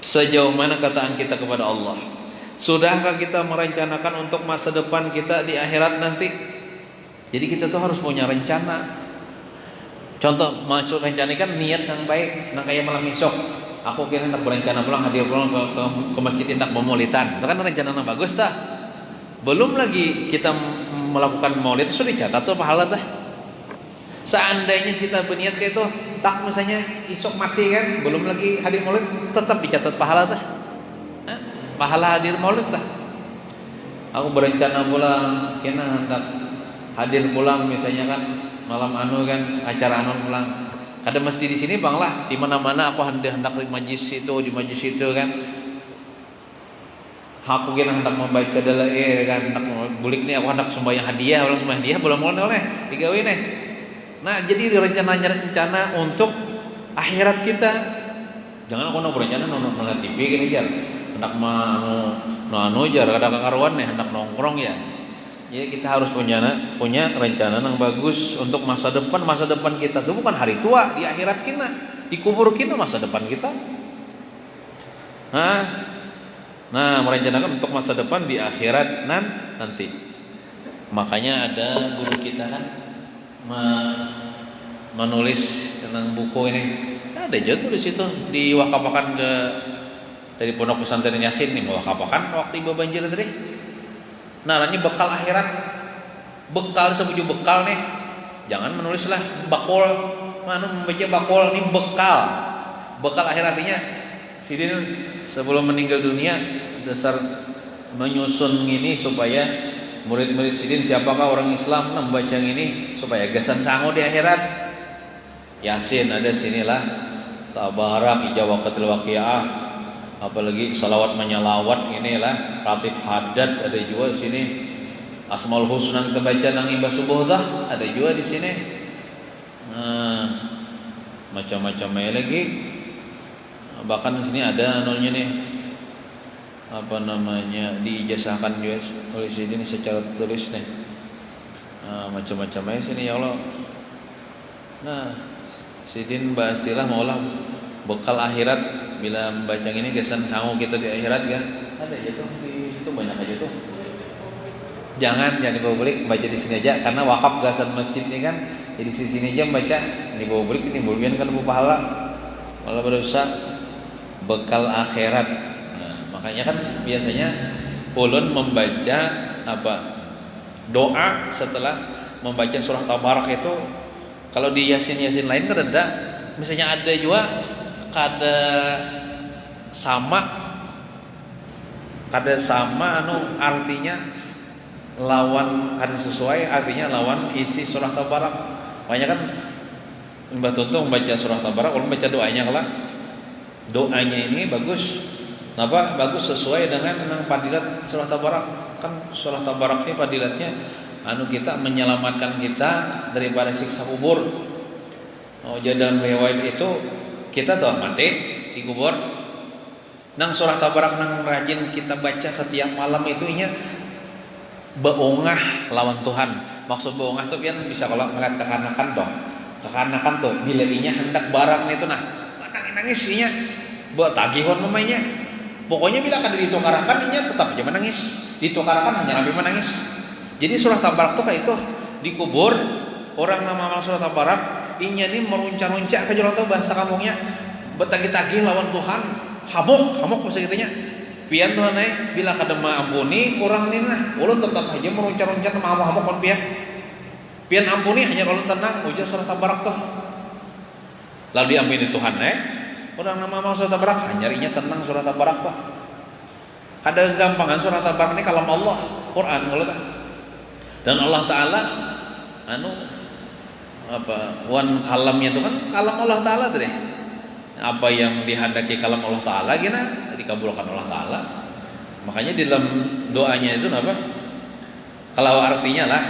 Speaker 2: Sejauh mana ketaatan kita kepada Allah? Sudahkah kita merencanakan untuk masa depan kita di akhirat nanti? Jadi kita tuh harus punya rencana. Contoh maksud rencana kan niat yang baik. Nah kayak malam esok aku kira hendak berencana pulang, hadir pulang ke masjid hendak memaulidan. Itu kan rencana yang bagus dah. Belum lagi kita melakukan maulid itu sudah dicatat tuh pahala dah. Seandainya kita berniat kayak itu, tak misalnya esok mati kan, belum lagi hadir maulid, tetap dicatat pahala dah. Pahala hadir maulid dah. Aku berencana pulang, kena hendak hadir pulang misalnya kan malam kan acara pulang. Kada mesti di sini bang lah, di mana-mana aku hendak di majlis itu kan. Aku kira hendak membaca dalail kan, hendak bulik nih aku hendak sembahyang hadiah, orang sembahyang hadiah belum oleh digawe nih. Nah, jadi rencana untuk akhirat kita. Jangan aku nak berencana nonton TV kan aja. Hendak jar kada kakaruan nih, hendak nongkrong ya. Jadi kita harus punya rencana yang bagus untuk masa depan kita itu bukan hari tua di akhirat kita, di kubur kita masa depan kita. Nah, merencanakan untuk masa depan di akhirat nanti. Makanya ada guru kita kan menulis tentang buku ini. Ada jatuh di situ diwakapakan dari Pondok Pesantren Yasin nih, mewakapakan waktu ibu banjir tadi. Nah, ini bekal akhirat. Bekal sebuju bekal nih. Jangan menulislah bakul. Mana membaca bakul ini bekal. Bekal akhirat artinya sidin sebelum meninggal dunia dasar menyusun ini supaya murid-murid sidin siapakah orang Islam membaca ini supaya gasan sango di akhirat. Yasin ada sinilah, tabarak ijawaqatil waqiah, apalagi salawat menyalawat inilah, ratib haddad ada juga di sini, asmaul husna kita baca nang imbas subuh dah ada juga di sini. Macam-macamnya lagi. Bahkan di sini ada nolnya nih, apa namanya, diijazahkan juga oleh sidin secara tulis nih. Macam-macamnya sini ya Allah. Nah, sidin bahas istilah maulah bekal akhirat bila membaca ini kesan sangu kita di akhirat kan. Ada aja tuh di situ banyak aja tuh. Jangan dibawa balik, baca di sini aja karena wakaf gasan masjid ini kan. Jadi di sini aja baca, dibawa balik ini bukan kan pahala. Kalau berdosa bekal akhirat. Nah, makanya kan biasanya ulun membaca apa? Doa setelah membaca surah Tabarak itu, kalau di Yasin lain kan ada, misalnya ada juga kada sama artinya lawan, kada sesuai artinya lawan isi surah Tabarak. Makanya kan Mbah Tuntung membaca surah Tabarak, ulun baca doanya kalau doanya ini bagus. Kenapa? Bagus sesuai dengan fadilat surah Tabarak. Kan surah Tabarak ini fadilatnya kita menyelamatkan kita daripada siksa kubur. Jadi dalam riwayat itu kita tuh mati di kubur. Nang surah Tabarak nang rajin kita baca setiap malam itu nya beongah lawan Tuhan. Maksud beongah tuh pian bisa kalau ngeliat kekanakan dong. Kekanakan tuh bila inya hendak barang itu nangis inya buat tagihon mamanya. Pokoknya bila kada ditukarakan inya tetap aja menangis. Ditukarakan hanya nabi menangis. Jadi surah Tabarak tuh kayak itu dikubur orang nama surah Tabarak inya nih meruncak-runcak ke jero bahasa kampungnya betagih-tagih lawan Tuhan. Hamuk bahasa gitunya. Pian Tuhan bila kada maampuni orang nih nah ulun tetap aja meruncak-runcak hamuk kon pian ampuni hanya kalau tenang ujar surah Tabarak tuh. Lalu diampuni Tuhan orang nama surah Tabarak hanya inya tenang surah Tabarak pak. Kada gampangan surah Tabarak ini kalam Allah Quran kalau tak. Dan Allah Taala wan kalamnya itu kan kalam Allah Taala tuh deh. Apa yang dihendaki kalam Allah Taala gina dikabulkan Allah Taala. Makanya di dalam doanya itu apa? Kalau artinya lah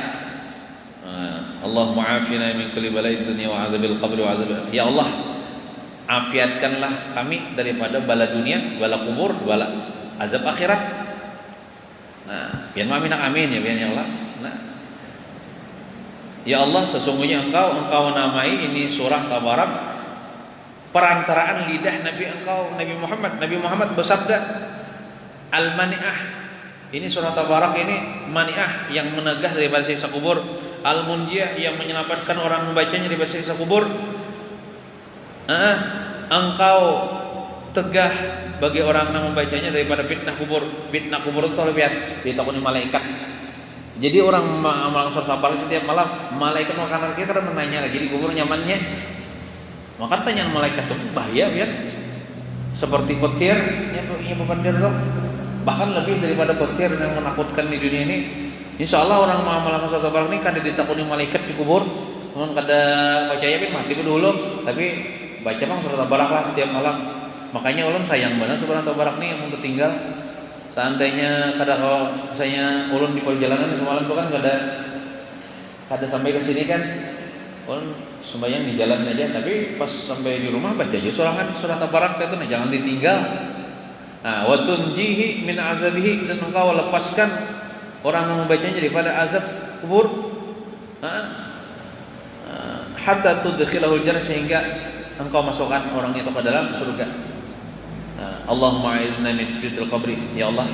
Speaker 2: Allahumma afina min kulli balai dunya wa azabil qabri wa azabil. Ya Allah, afiatkanlah kami daripada bala dunia, bala kubur, bala azab akhirat. Nah, pian amin ya pian ya Allah. Nah, ya Allah, sesungguhnya Engkau namai ini surah Tabarak perantaraan lidah Nabi Muhammad bersabda Al-Mani'ah. Ini surah Tabarak ini Mani'ah yang menegah daripada siksa kubur, Al-Munjiah yang menyelamatkan orang membacanya daripada siksa kubur. Engkau tegah bagi orang yang membacanya daripada fitnah kubur. Fitnah kubur itu lihat ditakuni malaikat. Jadi orang malam surah Tabarak setiap malam malaikat makan kita kadang menanya lagi di kubur nyamannya. Maka tanya malaikat itu bahaya biar seperti petir ya petir loh. Bahkan lebih daripada petir yang menakutkan di dunia ini. Insya Allah orang malam surah Tabarak ini kada ditakuni malaikat di kubur. Namun kada percaya pun mati dulu. Tapi baca bang surah Tabarak lah setiap malam. Makanya ulun sayang banget surah Tabarak ini yang untuk tinggal. Seandainya kalau misalnya ulun di perjalanan semalam tuh kan kada sampai ke sini kan, ulun sembahyang di jalan aja. Tapi pas sampai di rumah baca aja surah Tabarak itu, nah jangan ditinggal. Nah, wa tunjihi min azabihi, dan engkau lepaskan orang yang membacanya daripada azab kubur. Hatta tudkhilahul jannah, sehingga engkau masukkan orang itu ke dalam surga. Allahumma a'idna min fitnatil qabri, ya Allah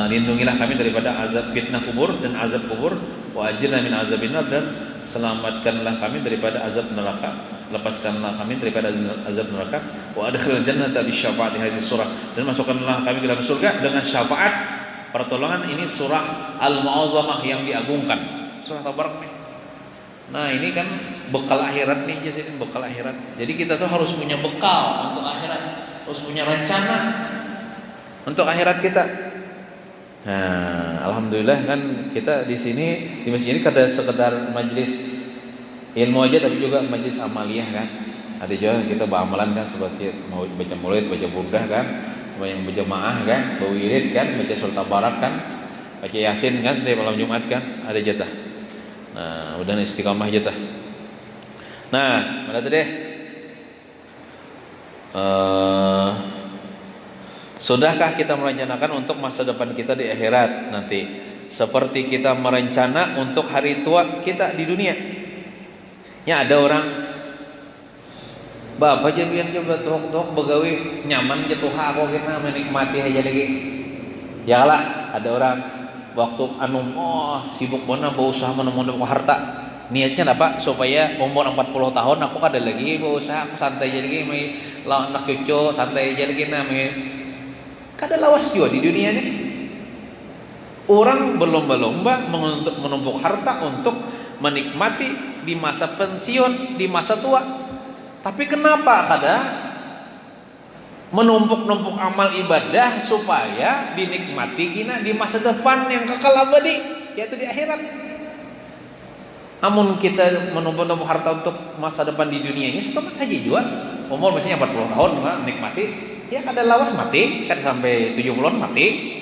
Speaker 2: lindungilah kami daripada azab fitnah kubur dan azab kubur, wa ajirna min azabin nar, dan selamatkanlah kami daripada azab neraka, lepaskanlah kami daripada azab neraka, wa adkhilal jannata bisyafaati hadhihi surah, dan masukkanlah kami ke dalam surga dengan syafaat pertolongan ini surah Al-Mu'azzamah yang diagungkan, surah Tabarak nih. Nah ini kan bekal akhirat nih, jadi bekal akhirat. Jadi kita tuh harus punya bekal untuk akhirat, harus punya rencana untuk akhirat kita. Nah, alhamdulillah kan kita di sini di masjid ini kada sekedar majelis ilmu aja, tapi juga majelis amaliyah kan. Ada juga kita beramalan kan, seperti mau baca maulid, baca burdah kan, yang berjamaah kan, berwirid kan, baca surah Tabarak kan, baca Yasin kan setiap malam Jumat kan, ada jatah. Nah, udah istiqamah jatah. Nah, mana tadi? Sudahkah kita merencanakan untuk masa depan kita di akhirat nanti, seperti kita merencana untuk hari tua kita di dunia? Ya ada orang bapak aja biar coba tok begawi nyaman aja tuh aku kita menikmati aja lagi. Ya lah, ada orang waktu sibuk mana berusaha menemukan harta, Niatnya apa? Supaya umur 40 tahun aku kada lagi berusaha, aku santai jadi lagi mai lawan anak cucu, santai jadi lagi namanya. Kada lawas juga di dunia nih. Orang berlomba-lomba menumpuk harta untuk menikmati di masa pensiun, di masa tua. Tapi kenapa kada menumpuk-numpuk amal ibadah supaya dinikmati kina di masa depan yang kekal abadi, yaitu di akhirat. Namun kita menumpuk-numpuk harta untuk masa depan di dunia ini setamat aja juga. Umur misalnya 40 tahun nikmati, ya kada lawas mati, kada sampai 70-an mati.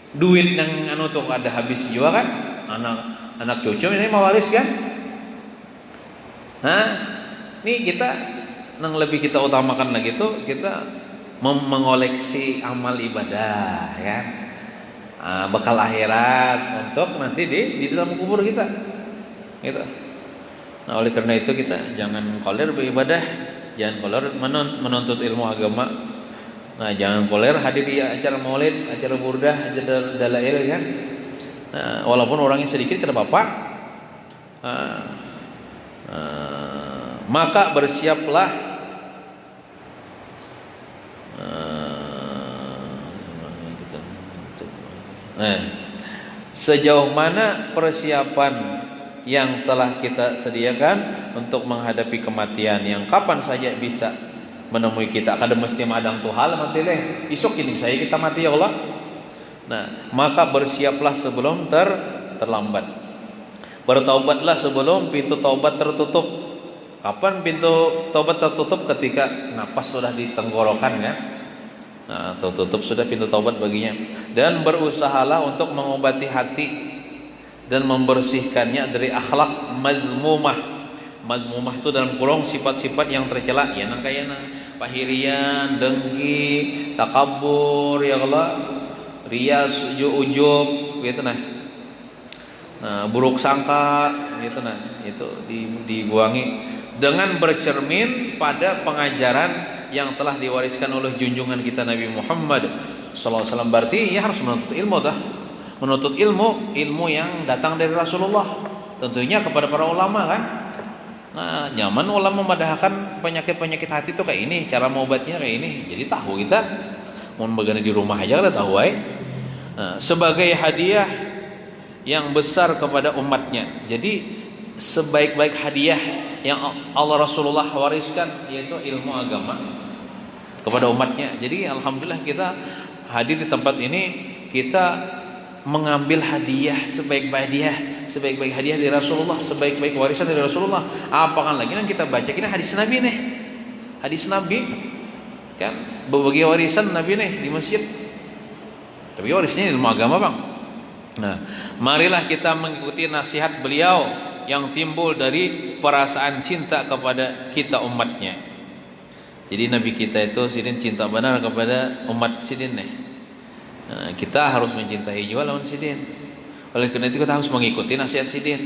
Speaker 2: Duit yang anu tuh ada habis juga kan. Anak cucu ini mau waris kan. Nah, ini kita yang lebih kita utamakan lagi tuh kita mengoleksi amal ibadah kan. Bekal akhirat untuk nanti di dalam kubur kita. Gitu. Nah, oleh karena itu kita jangan koler beribadah, jangan koler menuntut ilmu agama. Nah, jangan koler hadir di acara maulid, acara burdah, acara dalail kan. Nah, walaupun orangnya sedikit tidak apa-apa. Maka bersiaplah sejauh mana persiapan yang telah kita sediakan untuk menghadapi kematian yang kapan saja bisa menemui kita. Kada mesti madang tuh hal mati leh. Isok ini saya kita mati ya Allah. Nah, maka bersiaplah sebelum terlambat. Bertaubatlah sebelum pintu taubat tertutup. Kapan pintu taubat tertutup? Ketika napas sudah di tenggorokan kan. Nah, tertutup sudah pintu taubat baginya. Dan berusahalah untuk mengobati hati dan membersihkannya dari akhlak madmumah. Madmumah itu dalam kurung sifat-sifat yang tercela, ya nang kaya nang pahirian, dengki, takabur, ya Allah, riya, ujub, gitu nah. Buruk sangka, gitu nah. Itu dibuangi dengan bercermin pada pengajaran yang telah diwariskan oleh junjungan kita Nabi Muhammad sallallahu alaihi wasallam. Berarti ya harus menuntut ilmu dah. Menuntut ilmu yang datang dari Rasulullah, tentunya kepada para ulama kan. Nah, nyaman ulama memadahkan penyakit-penyakit hati itu kayak ini, cara mengobatnya kayak ini. Jadi tahu kita, mau begini di rumah aja kita tahu Nah, sebagai hadiah yang besar kepada umatnya. Jadi sebaik-baik hadiah yang Allah Rasulullah wariskan yaitu ilmu agama kepada umatnya. Jadi alhamdulillah kita hadir di tempat ini, kita mengambil hadiah sebaik-baik hadiah dari Rasulullah, sebaik-baik warisan dari Rasulullah. Apakah lagi yang kita baca ini hadis Nabi nih, hadis Nabi kan berbagai warisan Nabi nih di masjid. Tapi warisnya ilmu agama bang. Nah, marilah kita mengikuti nasihat beliau yang timbul dari perasaan cinta kepada kita umatnya. Jadi Nabi kita itu sidin cinta benar kepada umat sidin nih. Nah, kita harus mencintai juga lawan sidin. Oleh karena itu kita harus mengikuti nasihat sidin.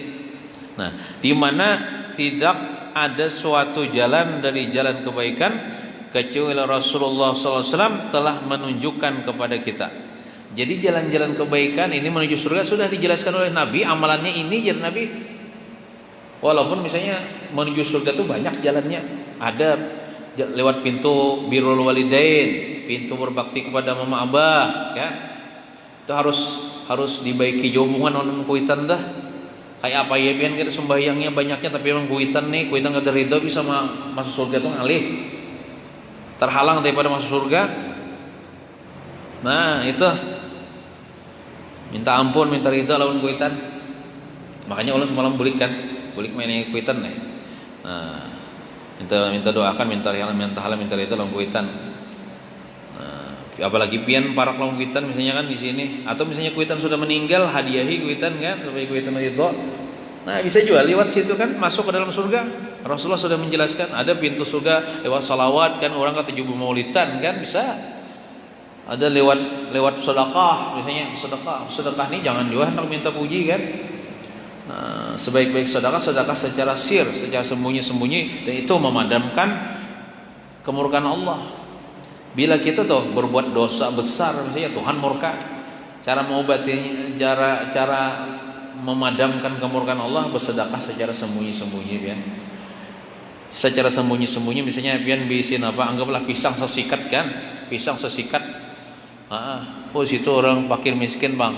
Speaker 2: Nah, di mana tidak ada suatu jalan dari jalan kebaikan kecuali Rasulullah SAW telah menunjukkan kepada kita. Jadi jalan-jalan kebaikan ini menuju surga sudah dijelaskan oleh Nabi. Amalannya ini jalan Nabi. Walaupun misalnya menuju surga itu banyak jalannya. Ada lewat pintu birrul walidain, pintu berbakti kepada mama abah, ya. Itu harus dibaiki hubungan non kuitan dah. Kayak apa ya pian kita sembahyangnya banyaknya tapi orang kuitan gak ada ridho bisa masuk surga tuh ngalih. Terhalang daripada masuk surga. Nah, itu minta ampun, minta ridho lawan kuitan. Makanya Allah semalam bulik mainnya kuitan nih. Nah, minta doakan, minta halal, minta ridho lawan kuitan. Apalagi pian parak lawan kuitan misalnya kan di sini, atau misalnya kuitan sudah meninggal, hadiahi kuitan kan supaya kuitan ridho. Nah, bisa juga lewat situ kan masuk ke dalam surga. Rasulullah sudah menjelaskan ada pintu surga lewat salawat kan, orang kata 70 maulidan kan bisa. Ada lewat sedekah misalnya, sedekah nih jangan juga hendak minta puji kan. Nah, sebaik-baik sedekah secara sir, secara sembunyi-sembunyi, dan itu memadamkan kemurkaan Allah. Bila kita tuh berbuat dosa besar misalnya Tuhan murka. Cara mengobatinya, cara memadamkan kemurkaan Allah, bersedekah secara sembunyi-sembunyi pian. Secara sembunyi-sembunyi misalnya pian bisin apa, anggaplah pisang sesikat kan, pisang sesikat. Oh situ orang fakir miskin bang,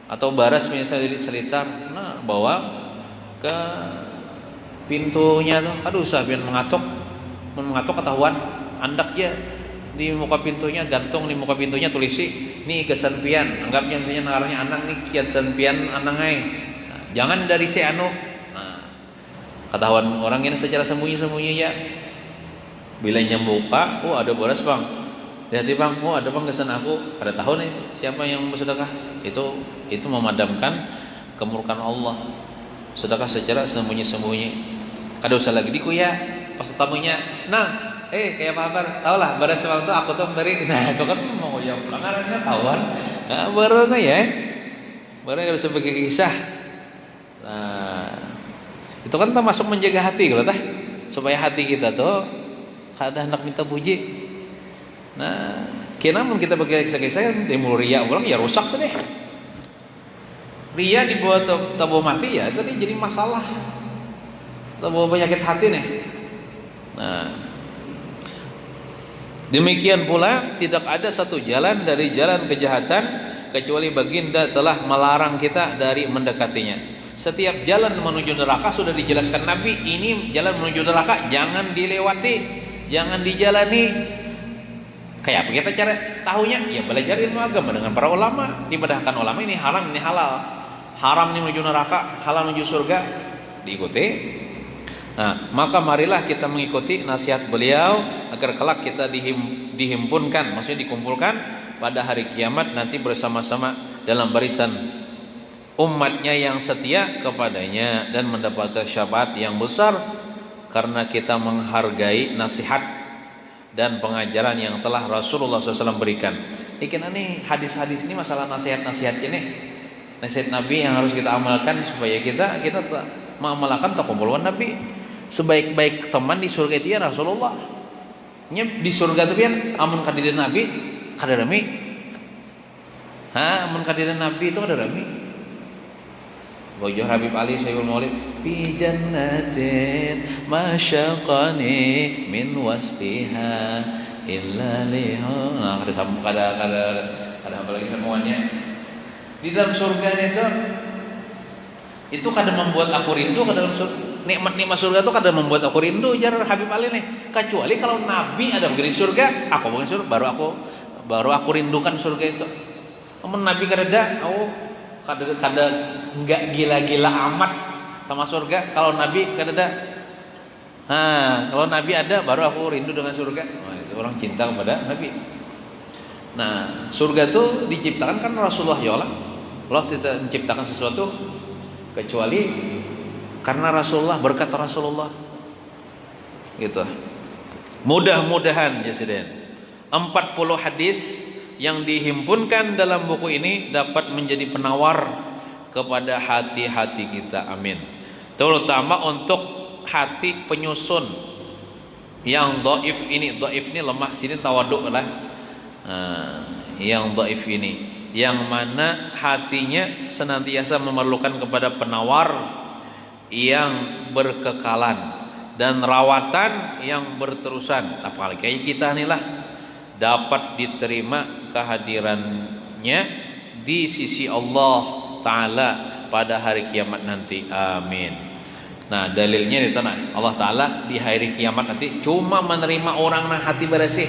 Speaker 2: atau baras misalnya di Selitar, nah bawa ke pintunya tuh, aduh usah pian mengatok ketahuan, andak ya di muka pintunya, gantung di muka pintunya tulisi nih kesan pian, anggapnya misalnya naranya anang nih kesan pian anangai, nah, jangan dari si anu, nah, ketahuan orang ini secara sembunyi-sembunyi ya. Bila nyembuka, oh ada boras bang, hati bang, oh ada bang kesan aku, ada tahu nih siapa yang bersedekah, itu memadamkan kemurkaan Allah, sedekah secara sembunyi-sembunyi. Kada usah lagi dikuya pas tamunya, nah kayak apa kabar? Tahu lah, pada waktu aku tuh dari, nah itu kan mau yang pelanggarannya tahuan, nah baru ya, baru harus sebagai kisah. Nah itu kan termasuk menjaga hati kalau tah, supaya hati kita tuh kada hendak minta puji. Nah kira mun kita pakai kisah-kisah timbul ria ulang ya rusak tuh deh. Ria dibuat tabu mati ya, tadi jadi masalah, tabu penyakit hati nih. Nah demikian pula tidak ada satu jalan dari jalan kejahatan kecuali baginda telah melarang kita dari mendekatinya. Setiap jalan menuju neraka sudah dijelaskan Nabi, ini jalan menuju neraka jangan dilewati, jangan dijalani. Kayak apa kita cara tahunya? Ya belajar ilmu agama dengan para ulama, dibedahkan ulama ini haram, ini halal. Haram ini menuju neraka, halal menuju surga, diikuti. Nah, maka marilah kita mengikuti nasihat beliau agar kelak kita dihimpunkan, maksudnya dikumpulkan pada hari kiamat nanti bersama-sama dalam barisan umatnya yang setia kepadanya dan mendapatkan syafaat yang besar karena kita menghargai nasihat dan pengajaran yang telah Rasulullah SAW berikan. Ikan nih hadis-hadis ini masalah nasihat-nasihatnya nih, nasihat Nabi yang harus kita amalkan supaya kita mengamalkan takumuluan Nabi. Sebaik-baik teman di surga itu ya Rasulullah. Di surga itu kan amun kadidan Nabi kada rami. Amun kadidan Nabi itu kada rami. Bojo Habib Ali Syekhul Maulid fi jannatin masyaqani min wasfiha illa liha. Nah, kada apa lagi semuanya. Di dalam surga itu kada membuat aku rindu ke dalam surga. Nikmat-nikmat surga itu kadang membuat aku rindu, jar Habib Ali nih. Kecuali kalau Nabi ada di surga, aku bukan surga, baru aku rindukan surga itu. Namun Nabi kada enggak gila-gila amat sama surga. Kalau Nabi kada. Kalau Nabi ada, baru aku rindu dengan surga. Nah, itu orang cinta kepada Nabi. Nah, surga itu diciptakan kan Rasulullah ya Allah. Allah tidak menciptakan sesuatu kecuali karena Rasulullah, berkat Rasulullah gitu. Mudah-mudahan ya Siden 40 hadis yang dihimpunkan dalam buku ini dapat menjadi penawar kepada hati-hati kita, amin. Terutama untuk hati penyusun yang dhaif ini lemah, sini tawaduk lah. Yang dhaif ini yang mana hatinya senantiasa memerlukan kepada penawar yang berkekalan dan rawatan yang berterusan. Apalagi kayak kita nih lah dapat diterima kehadirannya di sisi Allah Ta'ala pada hari kiamat nanti, amin. Nah dalilnya di tanah Allah Ta'ala di hari kiamat nanti cuma menerima orang yang hati bersih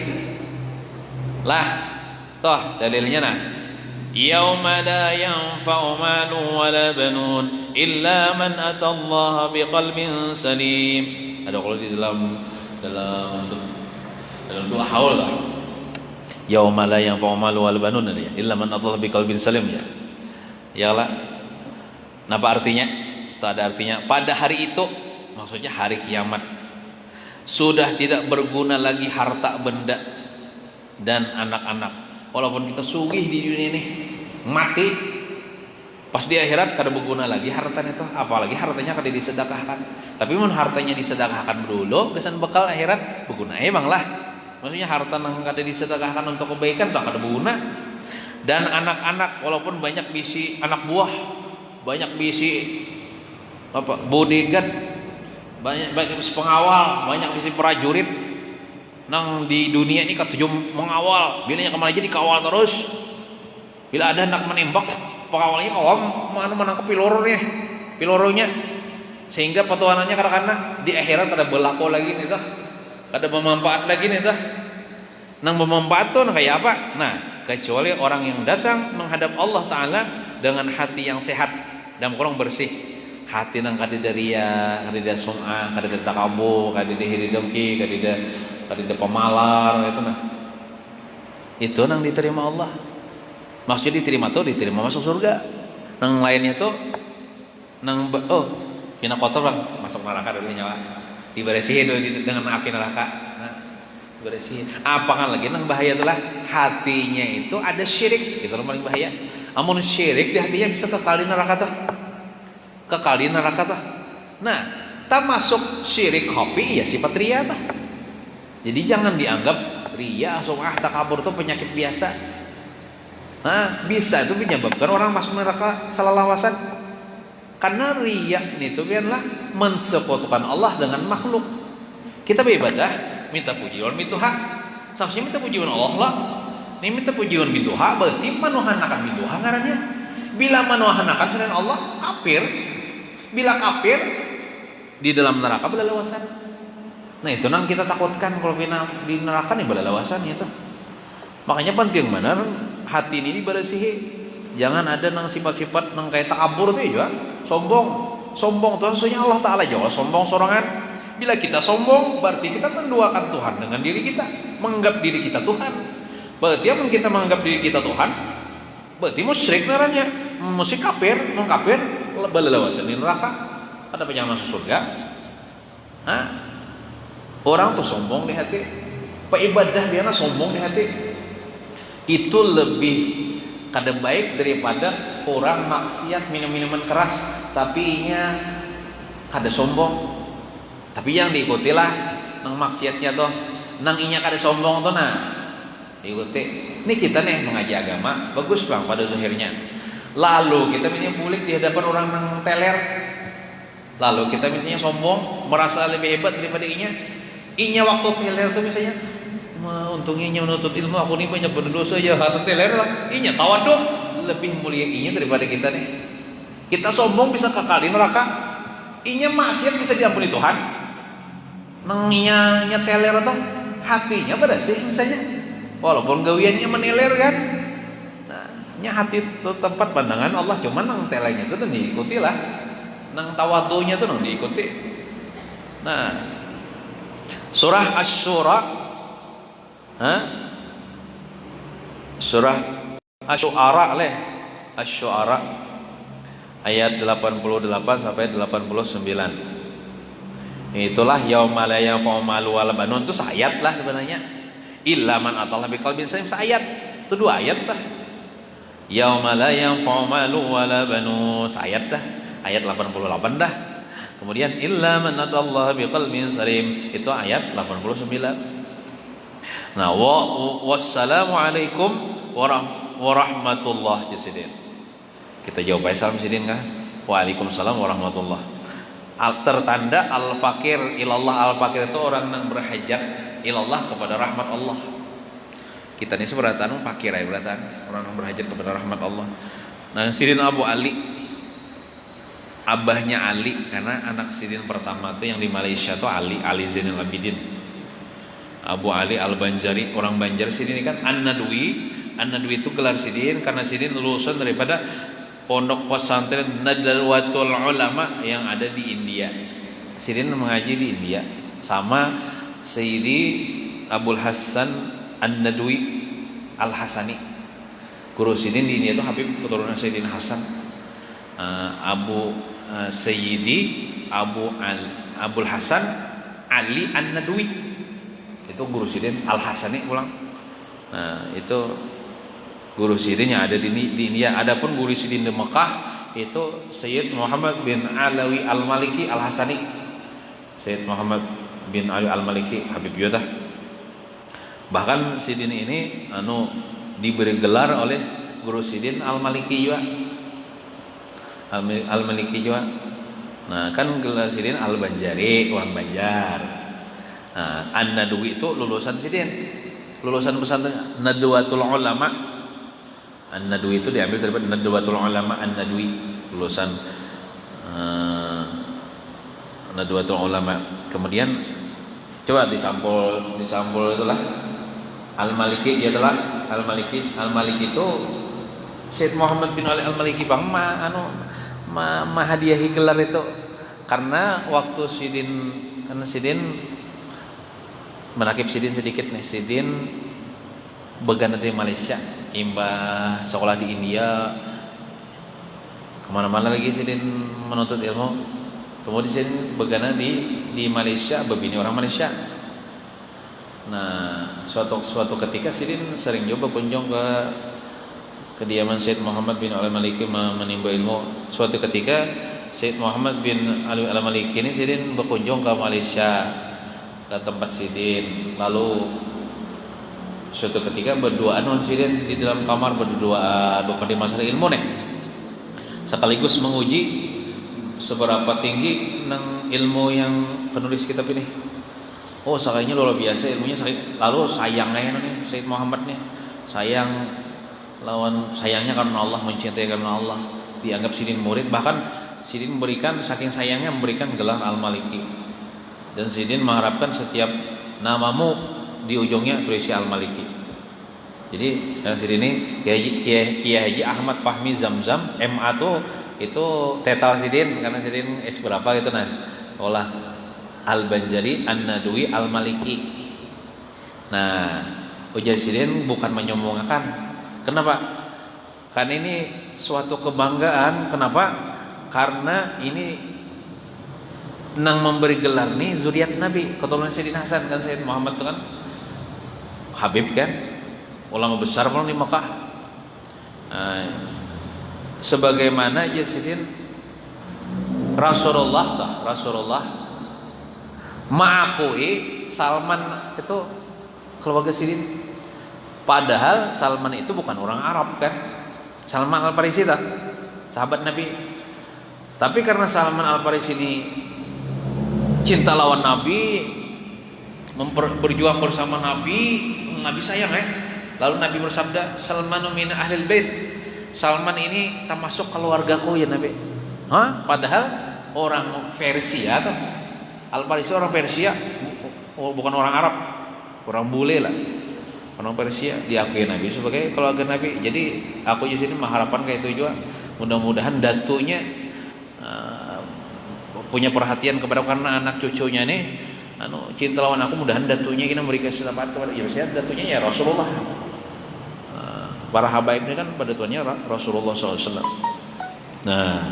Speaker 2: lah. Toh dalilnya nah, yauma la yanfa'u malun wala banun illa man atallaha biqalbin salim. Ada kalau di dalam doa haul lah. Yauma la yanfa'u malun wala banun illa man atallaha biqalbin salim ya. Yalah. Apa artinya? Itu ada artinya pada hari itu, maksudnya hari kiamat. Sudah tidak berguna lagi harta benda dan anak-anak. Walaupun kita sugih di dunia ini, mati, pas di akhirat kada berguna lagi hartanya itu, apalagi hartanya kada disedekahkan. Tapi mun hartanya disedekahkan dulu, kesan bekal akhirat berguna emang lah. Maksudnya harta yang kada disedekahkan untuk kebaikan tak kada berguna. Dan anak-anak walaupun banyak bisi anak buah, banyak bisi apa bodyguard, banyak bisi pengawal, banyak bisi prajurit nang di dunia ini katujuh mengawal, bilanya kemana aja dikawal terus. Bila ada hendak menembak, pengawalnya kawam mana menangkap piloronya, sehingga petuanannya karena di akhirat ada berlaku lagi nih tah, ada bermanfaat lagi nih tah. Nang bermanfaat tuh kayak apa? Nah, kecuali orang yang datang menghadap Allah Ta'ala dengan hati yang sehat dan kurang bersih. Hati nang kadida ria, kadida sum'ah, kadida takabur, kadida hiri dengki, kadida pemalar itu nah. Itu nang diterima Allah. Maksudnya diterima masuk surga. Nang lainnya tuh nang kena kotor bang, masuk neraka dulu nyawa. Diberesihin dulu dengan api neraka. Nah, bersihin. Apa kan lagi nang bahaya itulah hatinya itu ada syirik, itu yang paling bahaya. Amun syirik di hatinya bisa kekal di neraka tuh. Kekal di neraka tuh. Nah, tak masuk syirik kopi ya sifat ria tuh. Jadi jangan dianggap ria, sum'ah, takabur tuh penyakit biasa. Nah, bisa itu menyebabkan orang masuk neraka salah lawasan. Karena ria itu biarlah mensekutukan Allah dengan makhluk. Kita beribadah minta pujian bintuha, seharusnya minta pujian Allah lah. Ini minta pujian bintuha berarti manuhanakan bintuha ngarannya. Bila manuhanakan selain Allah kafir. Bila kafir di dalam neraka belalawasan. Nah itu nang kita takutkan kalau di neraka nih belalawasan itu. Makanya penting benar hati ini dibersihi. Jangan ada nang sifat-sifat nang kayak takabur tuh ya, sombong tuh sebenarnya Allah Ta'ala jauh sombong sorangan. Bila kita sombong berarti kita menduakan Tuhan dengan diri kita, menganggap diri kita Tuhan. Berarti yang kita menganggap diri kita Tuhan berarti musyrik naranya, musyrik kafir, mengkafir belalawasan di neraka. Ada penyanyi masuk surga. Hah? Orang tuh sombong di hati, peibadah dia sombong di hati. Itu lebih kada baik daripada orang maksiat minum-minuman keras tapi inya kada sombong. Tapi yang diikutilah nang maksiatnya tuh, nang inya kada sombong tuh nah diikuti. Ini kita nih mengaji agama bagus bang pada zahirnya. Lalu kita misalnya bulik di hadapan orang nang teler. Lalu kita misalnya sombong, merasa lebih hebat daripada inya. Inya waktu teler tuh misalnya, untungnya inya menuntut ilmu, aku nih banyak berdosa aja, kata teler lah. Inya tawaduk, lebih mulia inya daripada kita nih. Kita sombong bisa kekal di neraka. Inya maksiat bisa diampuni Tuhan. Nang inya teler tuh hatinya bersih misalnya. Walaupun gawiannya meneler kan. Nah, nya hati itu tempat pandangan Allah, cuman nang telernya itu dan diikuti lah. Nang tawadunya itu nang diikuti. Nah, surah Asy-Syura, surah Asy-Syu'ara leh, Asy-Syu'ara ayat 88 sampai 89. Itulah yauma la yanfa'u malu wala banun, itu ayat lah sebenarnya. Illa man atallaha biqalbin salim, ayat. Itu dua ayat lah. Yauma la yanfa'u malu wala banun, ayat dah. Ayat 88 dah. Kemudian illa man atallaha biqalbin salim, itu ayat 89. Nah, wassalamu alaikum warahmatullahi wabarakatuh. Kita jawab salam sidin kan? Waalaikumsalam warahmatullah. Tertanda al-fakir ilallah, al-fakir itu orang yang berhajat ilallah kepada rahmat Allah. Kita ini seberatan fakir ya beratan, orang yang berhajat kepada rahmat Allah. Nah, Sidin Abu Ali, abahnya Ali, karena anak Sidin pertama itu yang di Malaysia itu Ali Zainul Abidin. Abu Ali Al-Banjari, orang Banjar. Sidin ini kan An-Nadwi itu gelar Sidin karena Sidin lulusan daripada pondok pesantren Nadwatul Ulama yang ada di India. Sidin mengaji di India sama Sayyidi Abdul Hasan An-Nadwi Al-Hasani. Guru Sidin di India itu Habib keturunan Sayyidina Hasan. Sayyidi Abdul Hasan Ali An-Nadwi. Itu guru Sidin Al-Hasani pulang. Nah, itu guru Sidin yang ada di India. Adapun guru Sidin di Mekah itu Sayyid Muhammad bin Alawi Al-Maliki Al-Hasani. Sayyid Muhammad bin Ali Al-Maliki Habib Yodah. Bahkan Sidin ini diberi gelar oleh guru Sidin Al-Maliki juga. Al-Maliki juga. Nah, kan gelar Sidin Al-Banjari, orang Banjar. Nah, An-Nadwi itu lulusan Sidin. Lulusan pesantren Nadwatul Ulama. An-Nadwi itu diambil dari Nadwatul Ulama An-Nadwi, lulusan Nadwatul Ulama. Kemudian coba disampul itulah Al-Maliki, ya itulah Al-Maliki. Al-Maliki itu Syed Muhammad bin Ali Al-Maliki bang hadiahi gelar itu karena waktu Sidin, karena Sidin menakib Sidin sedikit nih. Sidin begana di Malaysia, imbah sekolah di India, kemana-mana lagi Sidin menuntut ilmu. Kemudian Sidin begana di Malaysia, bebini orang Malaysia. Nah, suatu ketika Sidin sering coba kunjung ke kediaman Syed Muhammad bin Ali Al-Maliki menimba ilmu. Suatu ketika Syed Muhammad bin Ali Al-Maliki ini Sidin berkunjung ke Malaysia, ke tempat Sidin. Lalu suatu ketika berduaan Sidin di dalam kamar, berduaan pada masalah ilmu nih, sekaligus menguji seberapa tinggi nang ilmu yang penulis kitab ini. Oh, sakitnya luar biasa ilmunya sakit. Lalu sayangnya nih Syed Muhammad nih, sayangnya karena Allah, mencintai karena Allah, dianggap Sidin murid. Bahkan Sidin memberikan, saking sayangnya memberikan gelar Al-Maliki. Dan Sidin mengharapkan setiap namamu di ujungnya tulis Al-Maliki. Jadi Sidin ini Kiai Haji Ahmad Fahmi Zamzam MA itu tetal Sidin, karena Sidin S berapa gitu nah. Olah Al-Banjari An-Nadwi Al-Maliki. Nah, ujar Sidin bukan menyombongkan. Kenapa? Karena ini suatu kebanggaan. Kenapa? Karena ini nang memberi gelar nih zuriat Nabi, keturunan Sayyidina Hasan kan. Sayyid Muhammad itu kan Habib kan, ulama besar pun di Mekah. Sebagaimana aja Sidin Rasulullah mengakui Salman itu keluarga Sidin. Padahal Salman itu bukan orang Arab kan. Salman Al-Farisi lah, sahabat Nabi. Tapi karena Salman Al-Farisi ini cinta lawan Nabi, berjuang bersama Nabi sayang Lalu Nabi bersabda, Salmanu min ahlil bait. Salman ini termasuk keluargaku ya Nabi. Padahal orang Persia tuh. Al-Farisi orang Persia, bukan orang Arab, orang bule lah. Orang Persia diakui Nabi sebagai keluarga Nabi. Jadi aku di sini mengharapkan kayak itu juga. Mudah-mudahan datunya punya perhatian kepada, karena anak cucunya nih cinta lawan aku. Mudahan datunya kita memberikan selamat kepada, ya saya datunya ya Rasulullah. Para habaib ini kan pada tuannya Rasulullah SAW. Nah,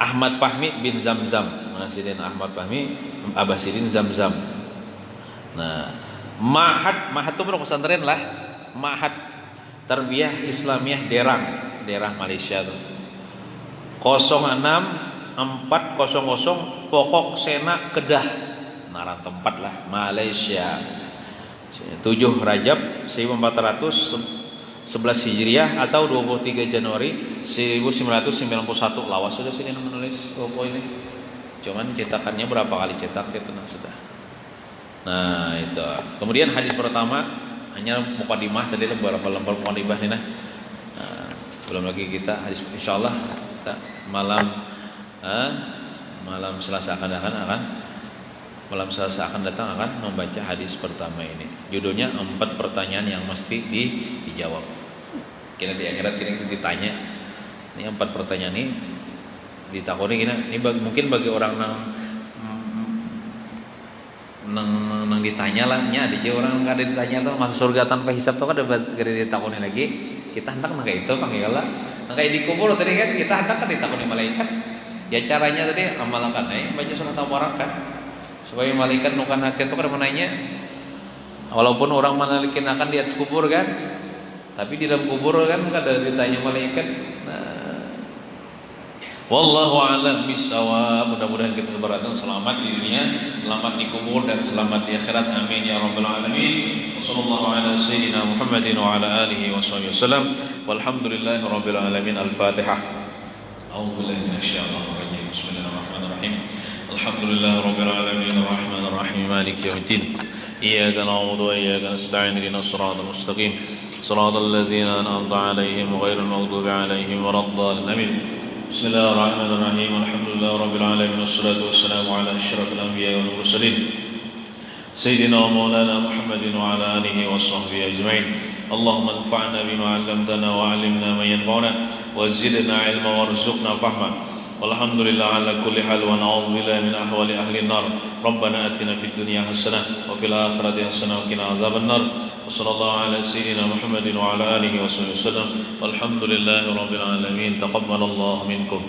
Speaker 2: Ahmad Fahmi bin Zamzam, Sidin Ahmad Fahmi, Abah Sidin Zamzam. Nah, Ma'had itu pesantren lah. Ma'had Tarbiyah Islamiyah Derang Malaysia tuh. 06400 Pokok Sena Kedah. Narang tempat lah Malaysia. 7 Rajab 1411 Hijriah atau 23 Januari 1991. Lawas sudah sini menulis ini. Cuman cetakannya berapa kali cetak gitu sudah. Nah itu. Kemudian hadis pertama hanya mukadimah tadi beberapa lembar mukadimah nih nah. Belum lagi kita hadis insyaallah kita malam Selasa akan datang akan membaca hadis pertama ini. Judulnya 4 pertanyaan yang mesti dijawab. Kira di akhirat kira ditanya. Ini 4 pertanyaan ini ditakoni ini mungkin bagi orang nang ditanya lah nya ada orang nggak ada ditanya tuh masuk surga tanpa hisab tuh kan ada ditakoni lagi. Kita hendak kayak itu panggil lah kayak dikubur tadi kan kita hendak kan ditakoni malaikat. Ya caranya tadi amalkan baca surat Al-Baqarah supaya malaikat nukan akhir itu kan menanya. Walaupun orang manalikin akan di atas kubur kan, tapi di dalam kubur kan nggak ada ditanya malaikat. Wallahu a'lam bishawab. Mudah-mudahan kita sebaratan selamat di dunia, selamat di kubur dan selamat di akhirat. Amin ya rabbal alamin. Wassallallahu ala sayyidina Muhammadin wa ala alihi washabihi wasallam. Walhamdulillahirabbil alamin. Al-Fatihah.
Speaker 1: أعوذ بالله من الشيطان الرجيم. بسم الله الرحمن الرحيم. الحمد لله رب العالمين الرحمن الرحيم مالك يوم الدين. إياك نعبد وإياك نستعين اهدنا الصراط المستقيم صراط الذين أنعمت عليهم غير المغضوب عليهم ولا الضالين آمين. بسم الله الرحمن الرحيم. الحمد لله رب العالمين والصلاة والسلام على أشرف الأنبياء والمرسلين سيدنا ومولانا محمد وعلى آله وصحبه أجمعين. اللهم انفعنا بما علمتنا وعلمنا ما ينفعنا وزدنا علما وارزقنا فهما. والحمد لله على كل حال ونعوذ بالله من أحوال أهل النار. ربنا آتنا في الدنيا حسنة وفي الآخرة حسنة وقنا عذاب النار. وصلى الله على سيدنا محمد وعلى آله وصحبه وسلم والحمد لله رب العالمين. تقبل الله منكم.